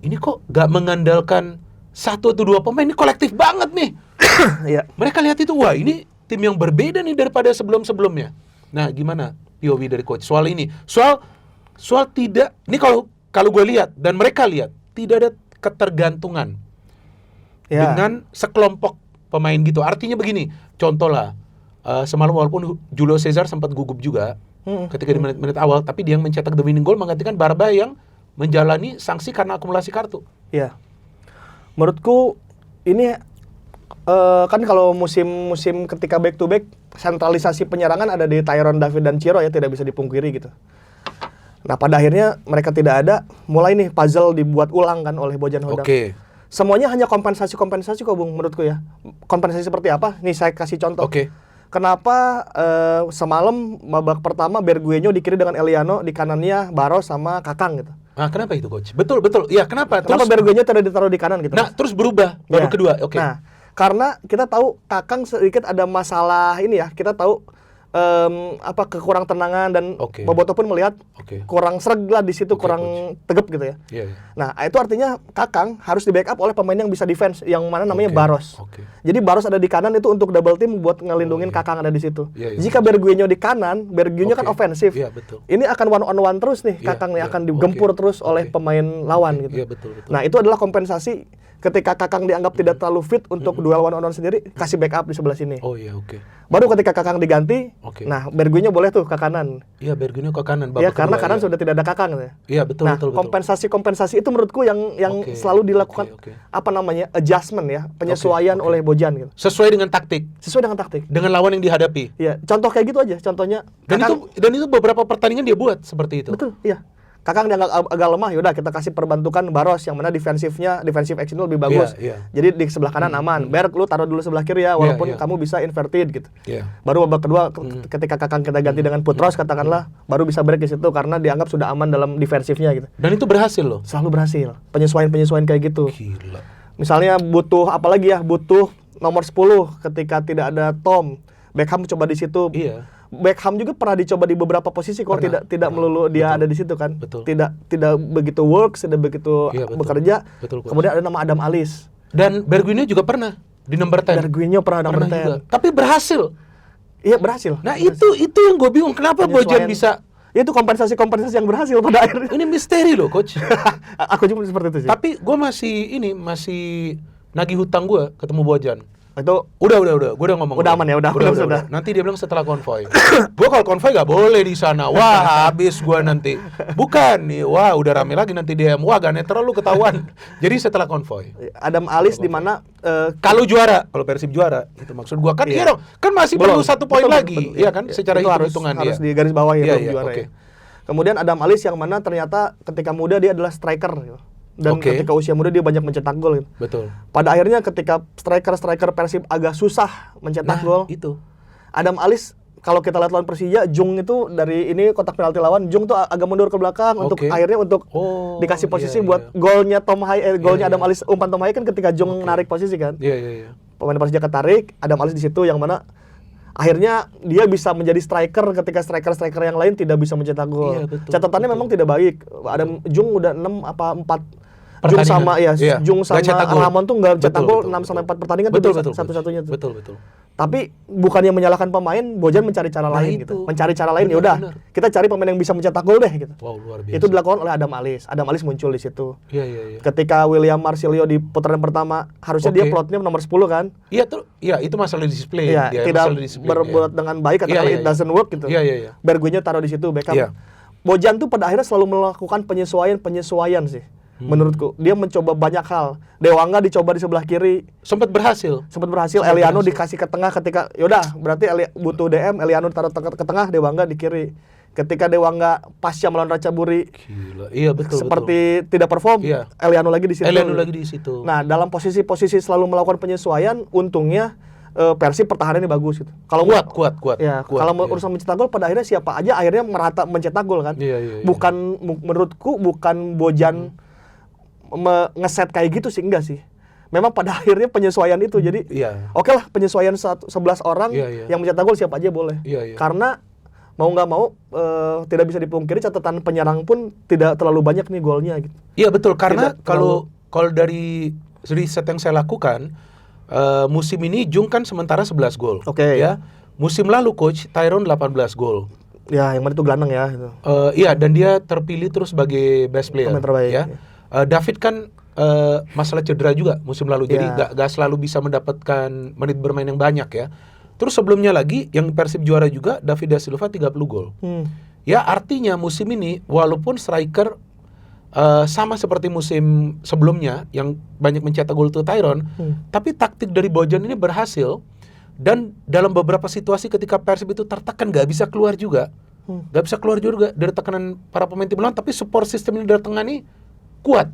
ini kok gak mengandalkan 1 atau 2 pemain, ini kolektif banget nih. Mereka lihat itu, wah ini tim yang berbeda nih daripada sebelum-sebelumnya. Nah, gimana POV dari coach soal ini? Soal tidak, ini kalau gue lihat dan mereka lihat, tidak ada ketergantungan dengan sekelompok pemain gitu. Artinya begini, contoh lah, semalam walaupun Julio Cesar sempat gugup juga ketika di menit-menit awal, tapi dia yang mencetak the winning goal menggantikan Barba yang menjalani sanksi karena akumulasi kartu. Menurutku ini kan kalau musim ketika back to back, sentralisasi penyerangan ada di Tyron David dan Ciro ya, tidak bisa dipungkiri gitu. Nah, pada akhirnya mereka tidak ada, mulai nih puzzle dibuat ulang kan oleh Bojan Hodang. Semuanya hanya kompensasi kok Bung, menurutku ya. Kompensasi seperti apa? Nih saya kasih contoh. Kenapa semalam babak pertama Bergueño di kiri dengan Eliano, di kanannya Baros sama Kakang gitu. Nah, kenapa itu coach? Betul. Ya, kenapa? Kenapa Bergueño tidak ditaruh di kanan gitu? Nah, terus berubah babak kedua. Nah, karena kita tahu Kakang sedikit ada masalah ini ya. Kita tahu kekurang tenangan dan Boboto pun melihat kurang sreg lah di situ, kurang tegap gitu ya. Nah, itu artinya Kakang harus di backup oleh pemain yang bisa defense, yang mana namanya Baros. Jadi Baros ada di kanan itu untuk double team buat ngelindungin Kakang ada di situ. Jika Bergueño di kanan, Bergueño kan ofensif. Ini akan one on one terus nih, Kakang nih akan digempur terus oleh pemain lawan gitu. Nah, itu adalah kompensasi ketika Kakang dianggap tidak terlalu fit untuk duel one on one sendiri, kasih backup di sebelah sini. Baru ketika Kakang diganti, nah Bergueño boleh tuh ke kanan. Iya, Bergueño ke kanan. Iya, karena kanan sudah tidak ada Kakang ya. Iya, betul. Nah, kompensasi itu menurutku yang selalu dilakukan adjustment ya, penyesuaian oleh Bojan gitu. Sesuai dengan taktik. Dengan lawan yang dihadapi. Iya, contoh kayak gitu aja. Contohnya dan itu beberapa pertandingan dia buat seperti itu. Betul, iya. Kakang dianggap agak lemah, yaudah kita kasih perbantukan Baros yang mana defensive action lebih bagus. Jadi di sebelah kanan aman. Berg lu taruh dulu sebelah kiri ya, walaupun kamu bisa inverted gitu. Baru babak kedua ketika Kakang kita ganti dengan Putros katakanlah, baru bisa break di situ karena dianggap sudah aman dalam defensifnya gitu. Dan itu berhasil loh. Selalu berhasil. Penyesuaian kayak gitu. Gila. Misalnya butuh apalagi ya, butuh nomor 10 ketika tidak ada Tom. Beckham coba di situ. Iya. Beckham juga pernah dicoba di beberapa posisi kok, tidak melulu dia ada di situ kan. Tidak begitu tidak begitu bekerja. Kemudian ada nama Adam Alis. Dan Bergwijn juga pernah di number 10. Bergwijn pernah number 10 juga. Tapi berhasil. Iya, berhasil. Nah, itu yang gue bingung, kenapa Bojan bisa. Itu kompensasi yang berhasil pada akhirnya. Ini misteri loh, coach. Aku juga seperti itu sih. Tapi gue masih nagih hutang gue ketemu Bojan. Itu udah gue udah ngomong. Udah aman ya, udah. Nanti dia bilang setelah konvoy. Gue kalau konvoy gak boleh di sana. Wah, habis gue nanti. Bukan nih, wah udah rame lagi nanti DM. Wah, gak netral lu ketahuan. Jadi setelah konvoy. Adam Alis di mana kalau juara, kalau Persib juara, itu maksud gue kan iya dong. Kan masih perlu 1 poin lagi, iya kan? Secara hitung-hitungan dia. Harus di garis bawah ya juara. Okay. Kemudian Adam Alis yang mana ternyata ketika muda dia adalah striker gitu. Dan ketika usia muda dia banyak mencetak gol gitu. Betul. Pada akhirnya ketika striker Persib agak susah mencetak gol. Itu. Adam Alis kalau kita lihat lawan Persija, Jung itu dari ini kotak penalti lawan, Jung tuh agak mundur ke belakang untuk dikasih posisi buat golnya golnya Adam Alis, umpan Tom Hai kan ketika Jung narik posisi kan. Iya. Pemain Persija ketarik, Adam Alis di situ yang mana akhirnya dia bisa menjadi striker ketika striker yang lain tidak bisa mencetak gol. Catatannya memang tidak baik. Adam Jung udah 6 apa 4 Jung sama Ramon tuh nggak cetak gol 6 sampai 4 pertandingan satu-satunya tuh. Betul. Tapi bukannya menyalahkan pemain, Bojan mencari cara lain gitu. Mencari cara lain, ya udah. Kita cari pemain yang bisa mencetak gol deh gitu. Wow, luar biasa. Itu dilakukan oleh Adam Alis. Adam Alis muncul di situ. Iya. Ketika William Marsilio di putaran pertama, harusnya dia plotnya nomor 10 kan? Iya, itu masalah disiplin. Iya, tidak berbuat dengan baik atau it doesn't work gitu. Iya. Bergwijn taruh di situ, Beckham. Bojan tuh pada akhirnya selalu melakukan penyesuaian sih. Menurutku dia mencoba banyak hal. Dewangga dicoba di sebelah kiri, sempat berhasil. Eliano dikasih ke tengah ketika yaudah berarti butuh DM, Eliano taruh ke tengah, Dewangga di kiri. Ketika Dewangga pasca melawan Ratchaburi, iya betul. Seperti tidak perform, Eliano lagi di situ. Nah, dalam posisi-posisi selalu melakukan penyesuaian, untungnya Persib pertahanannya bagus gitu. Kalau kuat. Ya, kalau urusan mencetak gol pada akhirnya siapa aja akhirnya merata mencetak gol kan. Iya. Menurutku bukan Bojan ngeset kayak gitu sih, enggak sih. Memang pada akhirnya penyesuaian itu. Jadi oke lah penyesuaian 11 orang yang mencetak gol siapa aja boleh. Karena mau nggak mau tidak bisa dipungkiri catatan penyerang pun tidak terlalu banyak nih golnya gitu. Iya betul, karena kalau dari riset yang saya lakukan musim ini Jung kan sementara 11 gol. Ya. Musim lalu coach Tyrone 18 gol. Ya, yang mana itu gelandang ya itu. Iya, dan dia terpilih terus sebagai best player. Terbaik, ya. David kan masalah cedera juga musim lalu, jadi gak selalu bisa mendapatkan menit bermain yang banyak ya. Terus sebelumnya lagi yang Persib juara juga David da Silva 30 gol. Ya artinya musim ini walaupun striker sama seperti musim sebelumnya yang banyak mencetak gol itu Tyrone, tapi taktik dari Bojan ini berhasil. Dan dalam beberapa situasi ketika Persib itu tertekan gak bisa keluar juga dari tekanan para pemain tim lawan, tapi support system ini dari tengah nih kuat.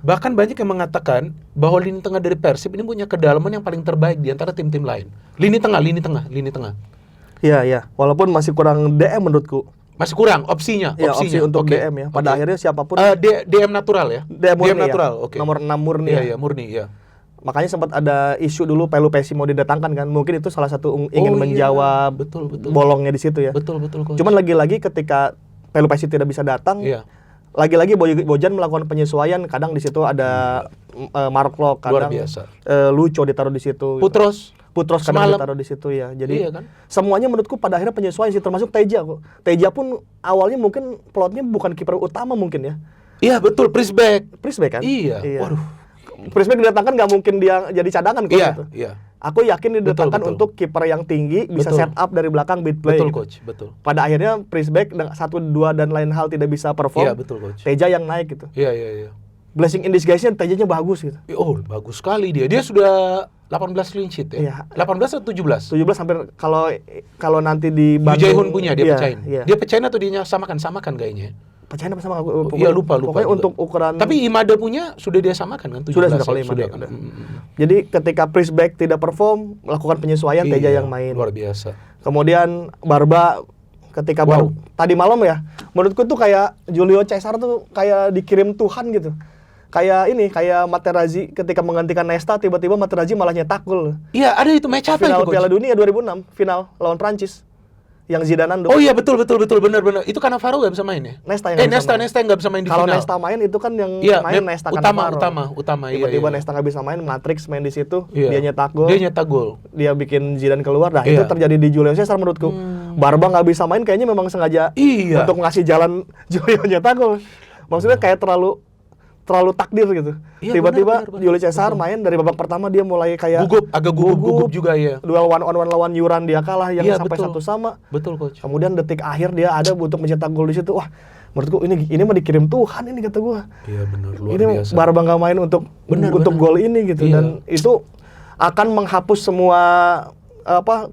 Bahkan banyak yang mengatakan bahwa lini tengah dari Persib ini punya kedalaman yang paling terbaik di antara tim-tim lain. Lini tengah. Iya. Walaupun masih kurang DM menurutku. Masih kurang opsi untuk DM ya. Pada akhirnya siapapun DM natural ya. DM natural. Ya. Nomor 6 murni. Iya, murni ya. Makanya sempat ada isu dulu Pelu Pesi mau didatangkan kan. Mungkin itu salah satu ingin menjawab bolongnya di situ ya. Betul. Coach. Cuman lagi-lagi ketika Pelu Pesi tidak bisa datang, lagi-lagi Bojan melakukan penyesuaian. Kadang di situ ada Mark Locke, kadang Lucho ditaruh di situ. Putros kadang ditaruh di situ ya. Jadi semuanya menurutku pada akhirnya penyesuaian sih, termasuk Teja kok. Teja pun awalnya mungkin plotnya bukan kiper utama mungkin ya. Iya betul, Prisbeck kan? Iya. Waduh. Prisbeck didatangkan nggak mungkin dia jadi cadangan kok gitu. Iya. Aku yakin didatangkan untuk kiper yang tinggi, bisa set up dari belakang bid play. Betul coach, betul. Pada akhirnya Prisbeck 1, 2 dan lain hal tidak bisa perform. Iya betul coach. Teja yang naik gitu. Iya. Blessing in disguise-nya Tejanya bagus gitu. Oh, bagus sekali dia. Dia sudah 18 clean sheet ya. 18 atau 17? 17 hampir kalau nanti di Bandung. Jae-hoon punya dia pecahin. Dia pecahin atau dia samakan kayaknya. pecahin apa sama Iya lupa. Pokoknya juga. untuk ukuran. Tapi Imada punya sudah dia samakan kan? 17 Sudah ya? kalau Imada Sudah. udah. Jadi ketika Priestback tidak perform, melakukan penyesuaian Teja Iya, yang main. luar biasa. Kemudian Barba ketika tadi malam ya, menurutku tuh kayak Julio Cesar tuh kayak dikirim Tuhan gitu. Kayak Materazzi ketika menggantikan Nesta, tiba-tiba Materazzi malah nyetak gol. Iya, ada itu match apa Final itu, Coach? Piala Dunia 2006, final lawan Prancis. Yang Zidane Oh iya betul benar. Itu kan Navarro nggak bisa main ya? Nesta yang nggak bisa main. Nesta yang nggak bisa main di Kalau final. Nesta main itu kan yang Iya, main Nesta kan utama. Tiba-tiba iya. Nesta nggak bisa main, Matrix main di situ, Iya. dia nyetak gol. Dia nyetak gol. Dia bikin Zidane keluar. Nah, Iya. itu terjadi di Julio Cesar menurutku. Barba nggak bisa main kayaknya memang sengaja Iya. untuk ngasih jalan Julio nyetak gol. Maksudnya kayak terlalu takdir gitu. Iya, Tiba-tiba benar. Julio Cesar main dari babak pertama dia mulai kayak Agak gugup juga ya. Duel one on one lawan Yuran dia kalah yang Iya, sampai betul. 1 sama. Betul, Coach. Kemudian detik akhir dia ada untuk mencetak gol di situ. Wah, menurutku ini mah dikirim Tuhan ini kata gua. Iya benar, luar Ini biasa. Barba nggak main untuk Benar. gol ini gitu. Iya. Dan itu akan menghapus semua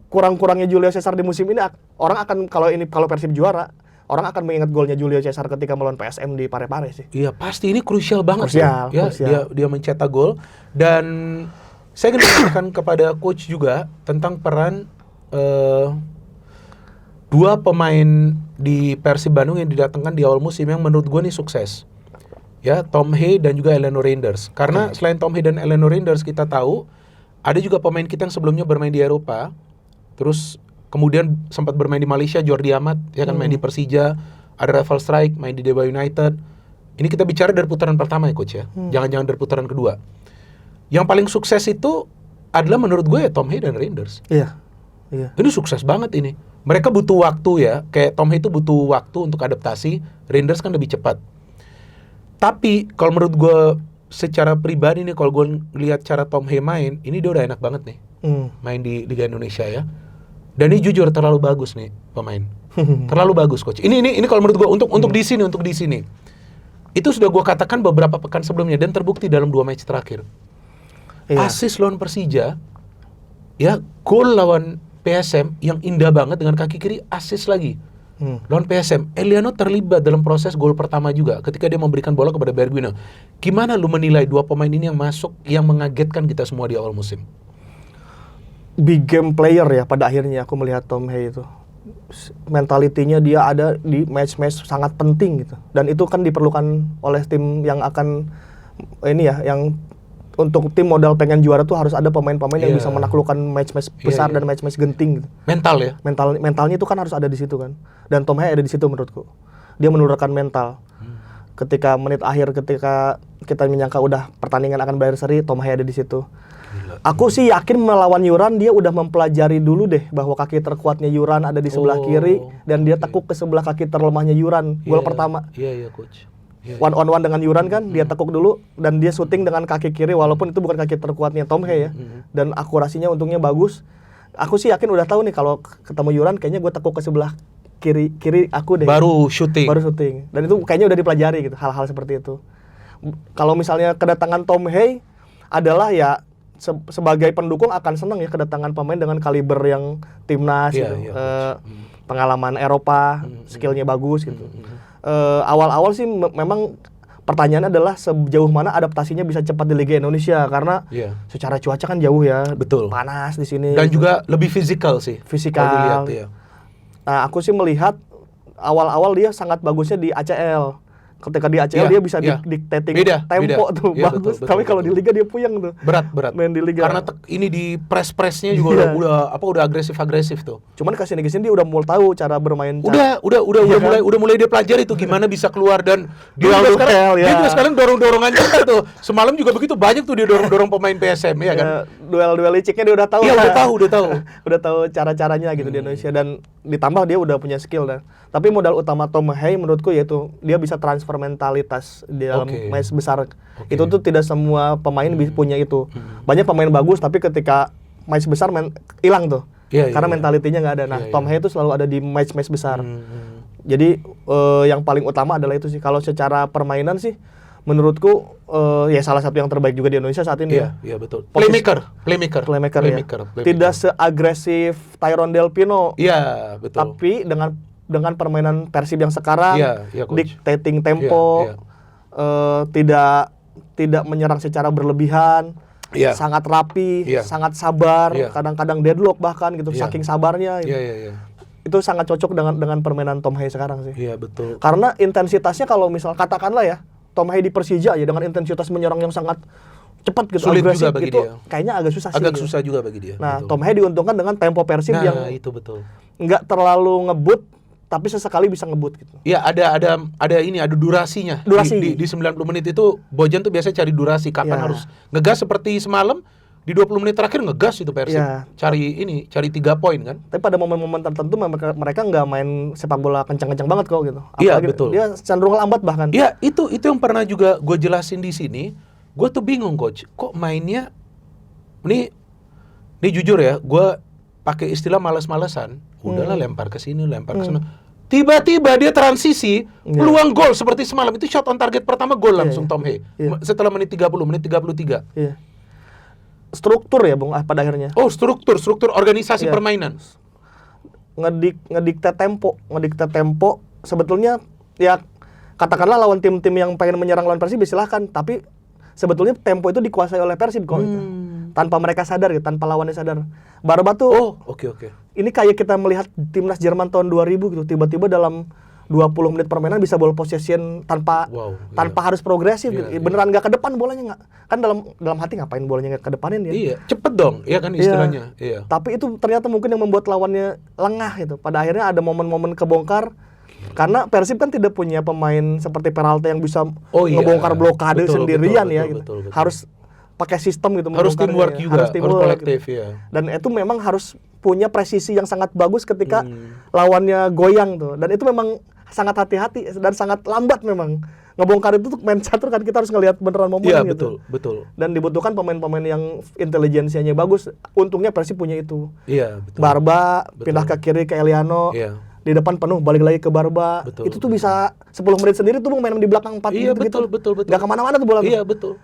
kurang-kurangnya Julio Cesar di musim ini. Orang akan kalau Persib juara, orang akan mengingat golnya Julio Cesar ketika melawan PSM di Parepare sih. Iya pasti ini krusial banget Krusial, ya. krusial. Dia mencetak gol dan saya ingin menanyakan kepada coach juga tentang peran dua pemain di Persib Bandung yang didatangkan di awal musim yang menurut gue nih sukses. Ya, Tom Hay dan juga Eleno Reinders. Karena selain Tom Hay dan Eleno Reinders kita tahu ada juga pemain kita yang sebelumnya bermain di Eropa. Terus kemudian sempat bermain di Malaysia, Jordi Amat ya kan main di Persija, ada Rafael Strike main di Dewa United. Ini kita bicara dari putaran pertama ya coach ya. Jangan-jangan dari putaran kedua. Yang paling sukses itu adalah menurut gue ya Tom Hay dan Reinders. Iya. Ini sukses banget ini. Mereka butuh waktu ya. Kayak Tom Hay itu butuh waktu untuk adaptasi. Reinders kan lebih cepat. Tapi kalau menurut gue secara pribadi nih, kalau gue lihat cara Tom Hay main, ini dia udah enak banget nih main di Liga Indonesia ya. Dan ini jujur terlalu bagus nih pemain. Terlalu bagus coach. Ini kalau menurut gue untuk di sini. Itu sudah gue katakan beberapa pekan sebelumnya dan terbukti dalam 2 match terakhir. Iya. Asis lawan Persija, ya gol lawan PSM yang indah banget dengan kaki kiri, asis lagi. Lawan PSM, Eliano terlibat dalam proses gol pertama juga ketika dia memberikan bola kepada Bergwijn. Gimana lu menilai 2 pemain ini yang masuk yang mengagetkan kita semua di awal musim? Big game player ya pada akhirnya aku melihat Tom Hay itu. Mentalitinya dia ada di match-match sangat penting gitu. Dan itu kan diperlukan oleh tim yang akan yang untuk tim modal pengen juara tuh harus ada pemain-pemain yang bisa menaklukkan match-match besar dan match-match genting gitu. Mental ya? Mentalnya itu kan harus ada di situ kan. Dan Tom Hay ada di situ menurutku. Dia menurunkan mental. Ketika menit akhir, ketika kita menyangka udah pertandingan akan berakhir seri, Tom Hay ada di situ. Aku sih yakin melawan Yuran dia udah mempelajari dulu deh bahwa kaki terkuatnya Yuran ada di sebelah kiri dan dia tekuk ke sebelah kaki terlemahnya Yuran. Gol pertama. Iya coach. One on one dengan Yuran kan, dia tekuk dulu dan dia syuting dengan kaki kiri walaupun itu bukan kaki terkuatnya Tom Hay ya. Dan akurasinya untungnya bagus. Aku sih yakin udah tahu nih kalau ketemu Yuran kayaknya gue tekuk ke sebelah kiri aku deh. Baru syuting. Dan itu kayaknya udah dipelajari gitu, hal-hal seperti itu. Kalau misalnya kedatangan Tom Hay adalah ya sebagai pendukung akan senang ya kedatangan pemain dengan kaliber yang timnas gitu. Pengalaman Eropa, skillnya bagus gitu. Awal-awal sih memang pertanyaannya adalah sejauh mana adaptasinya bisa cepat di Liga Indonesia karena secara cuaca kan jauh ya. Betul. Panas di sini. Dan juga lebih fisikal sih. Fisikal. Ya. Nah, aku sih melihat awal-awal dia sangat bagusnya di ACL. Ketika di ACL dia bisa dictating tempo tuh bagus. Tapi kalau di Liga dia puyeng tuh. Berat. Main di Liga. Karena ini di press-pressnya juga udah agresif tuh. Cuman kesini dia udah mulai tahu cara bermain. Udah mulai dia pelajari tuh gimana bisa keluar dan dia juga sekarang dorong-dorongan kita tuh. Semalam juga begitu banyak tuh dia dorong-dorong pemain PSM ya kan. Duel liciknya dia udah tahu. Iya, udah tahu. Udah tahu cara-caranya gitu di Indonesia dan ditambah dia udah punya skill dan. Tapi modal utama Tom Hay menurutku yaitu dia bisa transfer mentalitas di dalam match besar. Itu tuh tidak semua pemain punya itu. Banyak pemain bagus tapi ketika match besar hilang tuh. Karena mentalitinya nggak ada. Nah, Tom Hay itu selalu ada di match-match besar. Jadi yang paling utama adalah itu sih. Kalau secara permainan sih menurutku ya salah satu yang terbaik juga di Indonesia saat ini ya. Iya betul. Playmaker ya. Tidak seagresif Tyrone Del Pino. Iya, betul. Tapi dengan dengan permainan Persib yang sekarang, Iya, Coach. dictating tempo, Iya. tidak menyerang secara berlebihan, Iya. sangat rapi, Iya. sangat sabar, Iya. kadang-kadang deadlock bahkan gitu, Iya. saking sabarnya. Gitu. Iya. Itu sangat cocok dengan permainan Tom Haye sekarang sih. Iya, betul. Karena intensitasnya kalau misal katakanlah ya, Tom Haye di Persija ya dengan intensitas menyerang yang sangat cepat gitu, Sulit agresif juga bagi gitu, dia. kayaknya agak susah sih. Agak gitu. susah juga bagi dia. Nah, betul. Tom Haye diuntungkan dengan tempo Persib Nah, yang itu betul. nggak terlalu ngebut, tapi sesekali bisa ngebut gitu. Iya, ada durasinya. Durasi. Di 90 menit itu Bojan tuh biasanya cari durasi kapan Iya. harus ngegas seperti semalam di 20 menit terakhir ngegas itu Persib. Iya. Cari 3 poin kan. Tapi pada momen-momen tertentu mereka nggak main sepak bola kencang-kencang banget kok gitu. Iya, Apalagi betul. dia cenderung lambat bahkan. Iya, itu yang pernah juga gue jelasin di sini. Gue tuh bingung coach, kok mainnya ini jujur ya, gue pakai istilah malas-malasan. Udahlah lempar ke sini, lempar ke sana. Tiba-tiba dia transisi, peluang gol seperti semalam itu shot on target pertama gol langsung Tom Haye. Iya. Setelah menit 30, menit 33. Iya. Struktur ya, Bung, pada akhirnya. Oh, struktur organisasi Iya. permainan. ngedikte tempo sebetulnya ya katakanlah lawan tim-tim yang pengen menyerang lawan Persib silahkan, tapi sebetulnya tempo itu dikuasai oleh Persib kok gitu. Tanpa mereka sadar gitu, tanpa lawannya sadar. Barba tuh Oh, oke. ini kayak kita melihat timnas Jerman tahun 2000 gitu, tiba-tiba dalam 20 menit permainan bisa ball possession tanpa Wow, harus progresif Iya, gitu. Beneran nggak ke depan bolanya, nggak kan dalam hati ngapain bolanya nggak ke depanin dia. Iya, cepet dong, iya kan istilahnya. Iya. Tapi itu ternyata mungkin yang membuat lawannya lengah gitu. Pada akhirnya ada momen-momen kebongkar karena Persib kan tidak punya pemain seperti Peralta yang bisa Oh, iya. ngebongkar blokade Betul, sendirian betul, ya betul, gitu. betul. Harus pakai sistem gitu Harus membongkarnya, teamwork juga, harus teamwork, kolektif gitu. ya. Dan itu memang harus punya presisi yang sangat bagus ketika lawannya goyang tuh. Dan itu memang sangat hati-hati dan sangat lambat memang. Ngebongkar itu tuh main catur kan kita harus ngelihat beneran momen Iya, gitu. betul. Dan dibutuhkan pemain-pemain yang intelijensianya bagus. Untungnya Persib punya itu. Iya, betul. Barba Betul. pindah ke kiri ke Eliano. Iya. Di depan penuh balik lagi ke Barba. Betul, Itu tuh bisa 10 menit sendiri tuh main di belakang 4 Iya, gitu. betul. Gak kemana-mana tuh bola tuh. Iya, betul.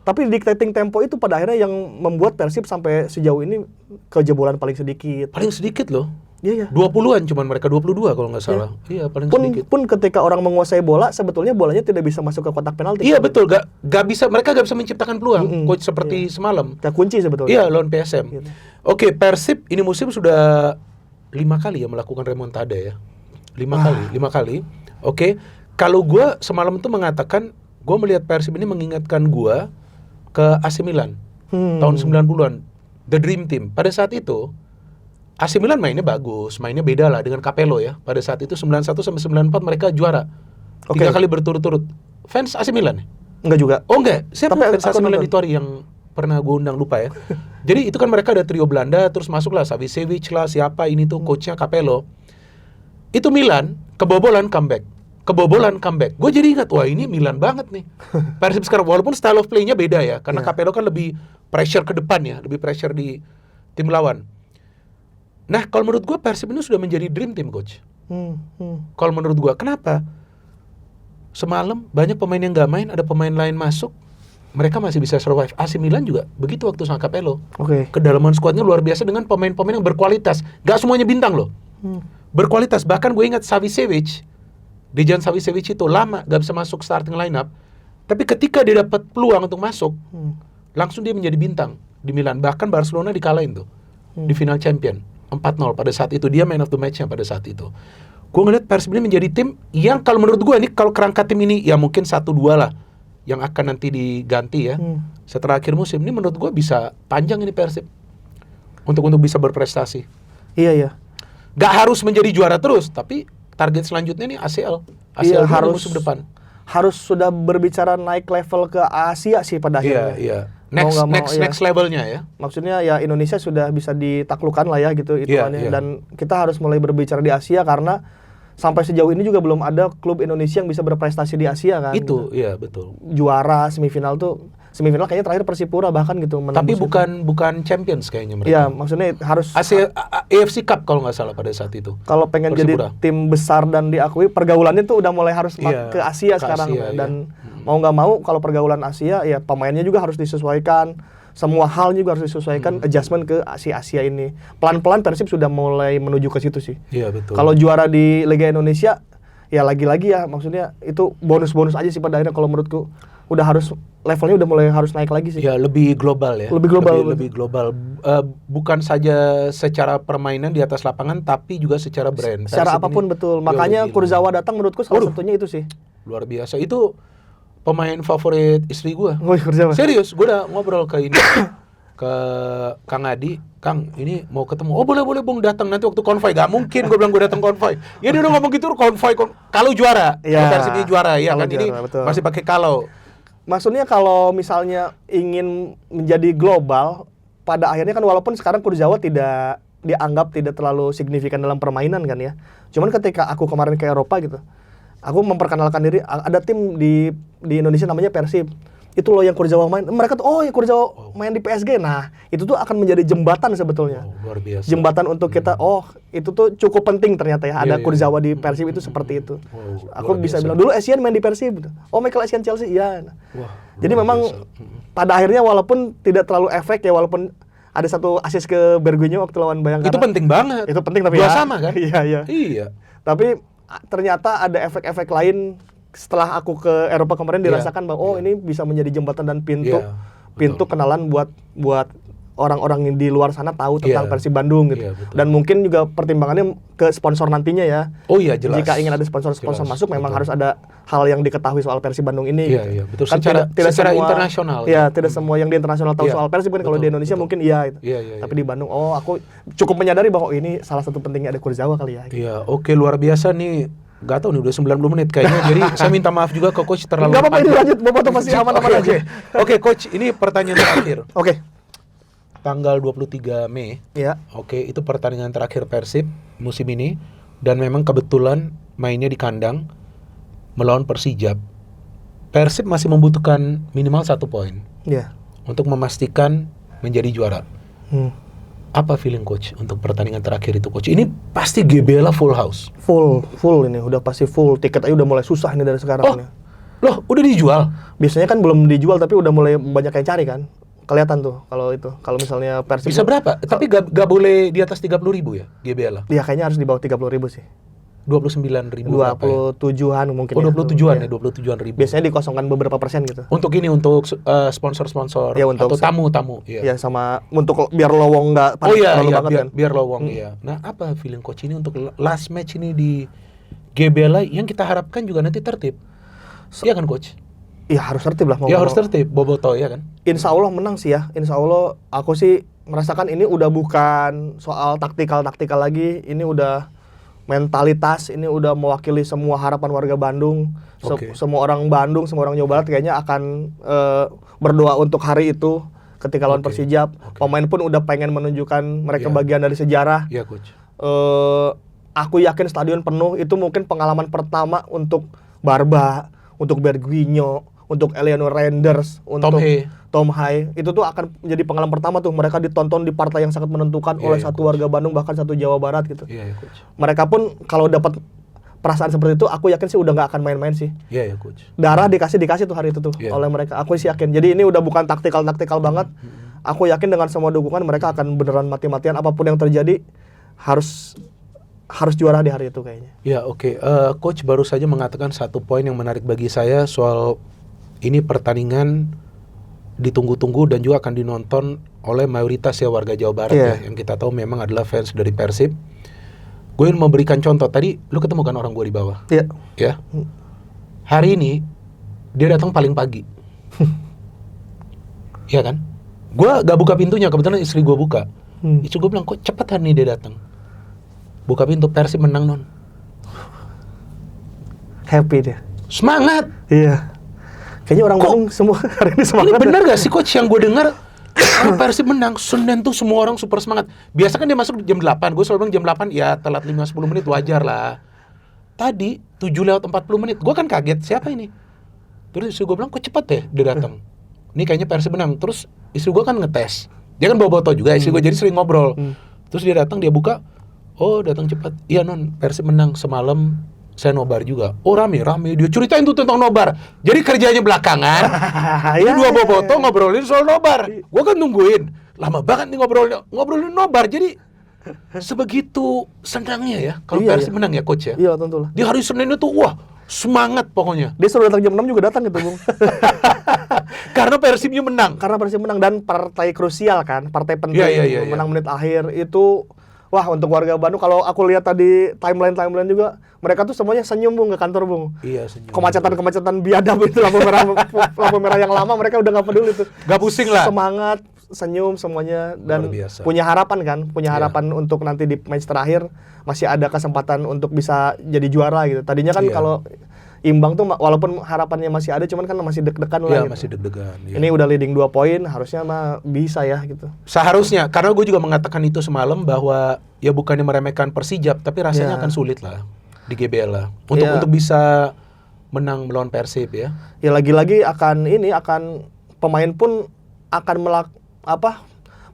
Tapi dictating tempo itu pada akhirnya yang membuat Persib sampai sejauh ini kejebolan paling sedikit. Paling sedikit loh. Iya. 20-an cuman mereka 22 kalau nggak salah. Iya, paling sedikit. Pun ketika orang menguasai bola, sebetulnya bolanya tidak bisa masuk ke kotak penalti. Iya, betul. Gak bisa, mereka gak bisa menciptakan peluang. Coach seperti semalam. Kayak kunci sebetulnya. Iya, lawan PSM. Gitu. Oke, Persib ini musim sudah 5 kali ya melakukan remontada ya. 5 kali. Oke, kalau gue semalam tuh mengatakan, gue melihat Persib ini mengingatkan gue ke AC Milan tahun 90-an, the dream team. Pada saat itu AC Milan mainnya bagus, mainnya beda lah dengan Capello ya. Pada saat itu 91 sampai 94 mereka juara. 3 kali berturut-turut. Fans AC Milan ya? Enggak juga. Oh enggak, saya Tapi fans AC aku Milan nonton. itu hari yang pernah gue undang lupa ya. Jadi itu kan mereka ada trio Belanda, terus masuklah Savicevic lah, siapa ini tuh coachnya Capello. Itu Milan kebobolan comeback. Gue jadi ingat, wah ini Milan banget nih. Persib sekarang walaupun style of play-nya beda ya, karena Capello kan lebih pressure ke depan ya, lebih pressure di tim lawan. Nah, kalau menurut gue Persib ini sudah menjadi dream team, coach. Kalau menurut gue, kenapa? Semalam banyak pemain yang nggak main, ada pemain lain masuk, mereka masih bisa survive. AC Milan juga begitu waktu sama Capello. Oke. Kedalaman skuadnya luar biasa dengan pemain-pemain yang berkualitas. Gak semuanya bintang loh. Berkualitas. Bahkan gue ingat Savicevic, Dejan Savicevic itu lama gak bisa masuk starting lineup. Tapi ketika dia dapat peluang untuk masuk, langsung dia menjadi bintang di Milan. Bahkan Barcelona dikalahin tuh di final champion 4-0 pada saat itu. Dia man of the match-nya pada saat itu. Gue ngeliat Persib ini menjadi tim yang kalau menurut gue ini kalau kerangka tim ini ya mungkin 1-2 lah yang akan nanti diganti ya. Setelah akhir musim ini menurut gue bisa panjang ini Persib untuk bisa berprestasi. Iya. Gak harus menjadi juara terus, tapi target selanjutnya nih ACL. Iya, ACL harus musim depan. Harus sudah berbicara naik level ke Asia sih pada akhirnya. Iya. Mau nggak mau, iya. Next levelnya ya. Maksudnya ya Indonesia sudah bisa ditaklukkan lah ya gitu hitungannya. Iya. Dan kita harus mulai berbicara di Asia karena sampai sejauh ini juga belum ada klub Indonesia yang bisa berprestasi di Asia kan. Itu, gitu. iya betul. Juara semifinal kayaknya terakhir Persipura bahkan gitu. Tapi bukan champions kayaknya mereka. Iya, maksudnya harus AFC Cup kalau nggak salah pada saat itu. kalau pengen Persipura. jadi tim besar dan diakui, pergaulannya tuh udah mulai harus Iya, ke Asia ke sekarang. Asia, Dan mau nggak mau kalau pergaulan Asia ya pemainnya juga harus disesuaikan. semua hal juga harus disesuaikan, adjustment ke Asia ini. Pelan-pelan Persib sudah mulai menuju ke situ sih. Iya betul. Kalau juara di Liga Indonesia, ya lagi-lagi ya maksudnya itu bonus-bonus aja sih pada akhirnya kalau menurutku. Udah harus levelnya udah mulai harus naik lagi sih. Ya lebih global ya. Lebih global. Lebih global. Bukan saja secara permainan di atas lapangan, tapi juga secara brand. Secara Persib apapun ini betul. jauh Makanya lebih Kurzawa datang menurutku salah satunya itu sih. luar biasa. Itu pemain favorit istri gua. Oh, Kurzawa. Serius, gua udah ngobrol ke ini ke Kang Adi, Kang ini mau ketemu. Oh boleh Bung datang nanti waktu konvoy. Gak mungkin gua bilang gua datang konvoy. Ya dia udah ngomong gitu konvoy kalau juara. Ya, kalau Persib ini juara ya kalau kan ini juara, betul. masih pakai kalau. Maksudnya kalau misalnya ingin menjadi global, pada akhirnya kan walaupun sekarang Kurzawa tidak dianggap tidak terlalu signifikan dalam permainan kan ya. Cuman ketika aku kemarin ke Eropa gitu, aku memperkenalkan diri, ada tim di Indonesia namanya Persib. Itu loh yang Kurzawa main. Mereka tuh oh ya Kurzawa main di PSG. Nah, itu tuh akan menjadi jembatan sebetulnya. Oh, luar biasa. Jembatan untuk kita itu tuh cukup penting ternyata ya. Ada Kurzawa di Persib itu seperti itu. Aku bisa bilang dulu Essien main di Persib gitu. Oh, Michael Essien Chelsea. Iya. Wah, jadi memang pada akhirnya walaupun tidak terlalu efek ya, walaupun ada satu assist ke Bergwijn waktu lawan Bayangkara. itu penting banget. Itu penting tapi Dua ya. sama kan? Iya. Tapi ternyata ada efek-efek lain setelah aku ke Eropa kemarin dirasakan bahwa ini bisa menjadi jembatan dan pintu kenalan buat orang-orang yang di luar sana tahu tentang Persib Bandung gitu. Dan mungkin juga pertimbangannya ke sponsor nantinya ya. Oh iya jelas. Jika ingin ada sponsor masuk memang harus ada hal yang diketahui soal Persib Bandung ini. Iya betul. Kan Secara semua, internasional. Iya, tidak semua yang di internasional tahu soal Persib kan. Kalau di Indonesia mungkin iya gitu. Tapi di Bandung aku cukup menyadari bahwa ini salah satu pentingnya ada Kurzawa kali ya. Gitu. Iya, oke luar biasa nih. Gak tau nih udah 90 menit kayaknya. Jadi saya minta maaf juga ke coach terlalu panjang. Gak apa-apa ini lanjut, Bapak tuh pasti aman-aman aja. Oke coach, ini pertanyaan terakhir. Oke. Tanggal 23 Mei. Iya. Oke, itu pertandingan terakhir Persib musim ini dan memang kebetulan mainnya di kandang melawan Persijap. Persib masih membutuhkan minimal 1 poin. Iya. Untuk memastikan menjadi juara. Apa feeling coach untuk pertandingan terakhir itu coach? Ini pasti GBLA full house. Full ini udah pasti full. Tiket aja udah mulai susah ini dari sekarang nih. Loh, udah dijual? Biasanya kan belum dijual tapi udah mulai banyak yang cari kan. Kelihatan tuh kalau itu. Kalau misalnya Persib bisa berapa? Tapi gak boleh di atas 30.000 ya GBLA? Iya kayaknya harus di bawah 30.000 sih. 29.000 27-an mungkin. 27-an ya, 27.000. Biasanya dikosongkan beberapa persen gitu. Untuk ini untuk sponsor-sponsor ya, untuk atau tamu-tamu. Iya sama untuk biar lowong nggak terlalu banget kan. Biar lowong iya. Nah, apa feeling coach ini untuk last match ini di GBLA yang kita harapkan juga nanti tertib. Iya kan coach? Iya harus tertib lah. Iya harus tertib, Boboto ya kan? Insya Allah menang sih ya. Insya Allah aku sih merasakan ini udah bukan soal taktikal lagi. Ini udah mentalitas, ini udah mewakili semua harapan warga Bandung. Semua orang Bandung, semua orang Jawa Barat kayaknya akan berdoa untuk hari itu ketika lawan Persijap. Pemain pun udah pengen menunjukkan mereka bagian dari sejarah. Iya coach. Aku yakin stadion penuh itu mungkin pengalaman pertama untuk Barba, untuk Bergwijn, untuk Eleanor Renders, untuk Tom Hai. Itu tuh akan menjadi pengalaman pertama tuh mereka ditonton di partai yang sangat menentukan oleh satu warga Bandung bahkan satu Jawa Barat gitu. Coach. Mereka pun kalau dapat perasaan seperti itu aku yakin sih udah nggak akan main-main sih. Iya coach. Darah dikasih tuh hari itu tuh oleh mereka. Aku sih yakin. Jadi ini udah bukan taktikal banget. Aku yakin dengan semua dukungan mereka akan beneran mati-matian apapun yang terjadi harus juara di hari itu kayaknya. Ya oke. Coach baru saja mengatakan satu poin yang menarik bagi saya soal ini pertandingan ditunggu-tunggu dan juga akan dinonton oleh mayoritas ya warga Jawa Barat ya yang kita tahu memang adalah fans dari Persib. Gue ingin memberikan contoh. Tadi lu ketemu kan orang gue di bawah. Iya. Ya. Hari ini dia datang paling pagi. Iya kan? Gue gak buka pintunya, kebetulan istri gue buka. Istri gue bilang kok cepet hari ini dia datang. Buka pintu, Persib menang non. Happy dia. Semangat. Iya. Kayaknya orang Bandung semua hari ini semangat. Ini benar gak sih coach yang gue dengar? Persib menang, Senin tuh semua orang super semangat. Biasa kan dia masuk jam 8, gue selalu bilang jam 8 ya telat 5-10 menit wajar lah. Tadi 7:40 menit, gue kan kaget siapa ini? Terus istri gue bilang kok cepet ya dia datang. Ini kayaknya Persib menang. Terus istri gue kan ngetes. Dia kan bawa botol juga, istri gue jadi sering ngobrol. Terus dia datang, dia buka, oh datang cepat. Iya non, Persib menang semalam saya nobar juga. Oh rame, dia ceritain tuh tentang nobar. Jadi kerjanya belakangan, ini dua boboto ngobrolin soal nobar. Gua kan nungguin, lama banget nih ngobrolin nobar. Jadi sebegitu senangnya ya kalau Persib menang ya coach ya. Iya tentu lah. Di hari Senin itu wah semangat pokoknya. Dia suruh datang jam 6 juga datang gitu Bung. Karena Persibnya menang. Karena Persib menang dan partai krusial kan, partai penting Iya. menang menit akhir itu. Wah untuk warga Bandung kalau aku lihat tadi timeline juga mereka tuh semuanya senyum Bung ke kantor Bung. Iya senyum. Kemacetan biadab itu lampu merah yang lama mereka udah nggak peduli tuh. Gak pusing lah. Semangat, senyum semuanya dan punya harapan untuk nanti di match terakhir masih ada kesempatan untuk bisa jadi juara gitu. Tadinya kan kalau imbang tuh walaupun harapannya masih ada cuman kan masih deg-degan lah gitu. Masih deg-degan. Ya. Ini udah leading 2 poin harusnya mah bisa ya gitu. Seharusnya karena gue juga mengatakan itu semalam bahwa ya bukannya meremehkan Persijap tapi rasanya akan sulit lah di GBL lah untuk bisa menang melawan Persib ya. Ya lagi-lagi akan pemain pun akan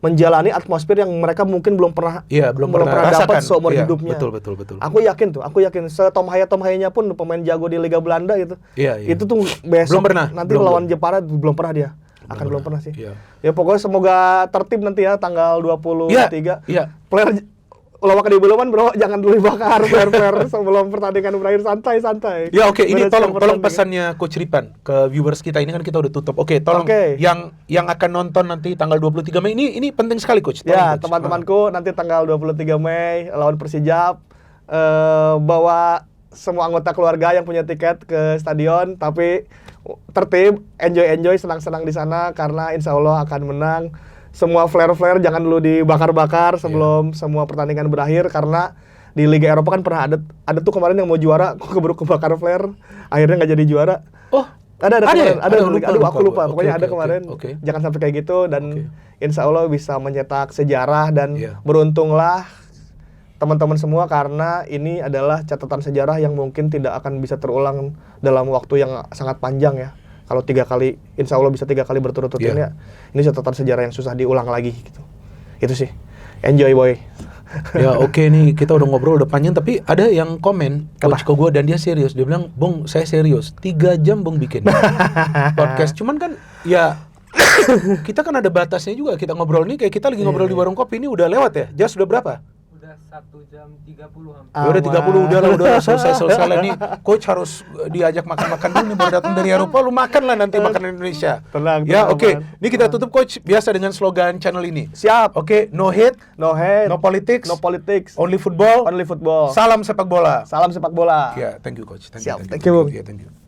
menjalani atmosfer yang mereka mungkin belum pernah dapat seumur hidupnya. Betul. Aku yakin Tom Hayanya pun pemain jago di Liga Belanda gitu. Iya. Itu tuh besok nanti lawan Jepara belum pernah dia. Belum pernah sih. Iya. Ya pokoknya semoga tertib nanti ya tanggal 23. Iya. Player lawak di Buluman bro, jangan dulu dibakar player sebelum pertandingan berakhir, santai. Ya oke, ini tolong pesannya Coach Ripan ke viewers kita, ini kan kita udah tutup. Oke, tolong yang akan nonton nanti tanggal 23 Mei ini penting sekali Coach. Ya, teman-temanku nanti tanggal 23 Mei lawan Persijap, bawa semua anggota keluarga yang punya tiket ke stadion, tapi tertib, enjoy, senang-senang di sana karena insya Allah akan menang. Semua flare jangan dulu dibakar-bakar sebelum semua pertandingan berakhir karena di Liga Eropa kan pernah ada tuh kemarin yang mau juara kok keburu kebakar flare akhirnya nggak jadi juara. Oh, ada kemarin. Aku lupa. Pokoknya ada kemarin. Okay. Jangan sampai kayak gitu dan insya Allah bisa mencetak sejarah dan beruntunglah teman-teman semua karena ini adalah catatan sejarah yang mungkin tidak akan bisa terulang dalam waktu yang sangat panjang ya. Kalau 3 kali, insya Allah bisa 3 kali berturut-turut ini catatan sejarah yang susah diulang lagi gitu. Itu sih. Enjoy boy. Ya oke nih kita udah ngobrol udah panjang tapi ada yang komen coach ke gue dan dia serius. Dia bilang, "Bung, saya serius. 3 jam Bung bikin podcast." Cuman kan ya kita kan ada batasnya juga. Kita ngobrol nih kayak kita lagi ngobrol di warung kopi ini udah lewat ya. Jas udah berapa? 1 jam 30 hampir. Udah 30 udah selesai lah nih. Coach harus diajak makan-makan dulu nih baru datang dari Eropa. Lu makan lah nanti makanan Indonesia. Tenang. Ya oke. Ini kita tutup Coach biasa dengan slogan channel ini. Siap. Oke, no hate, no politics, only football. Salam sepak bola. Ya, thank you Coach. Siap. Thank you. Yeah, thank you.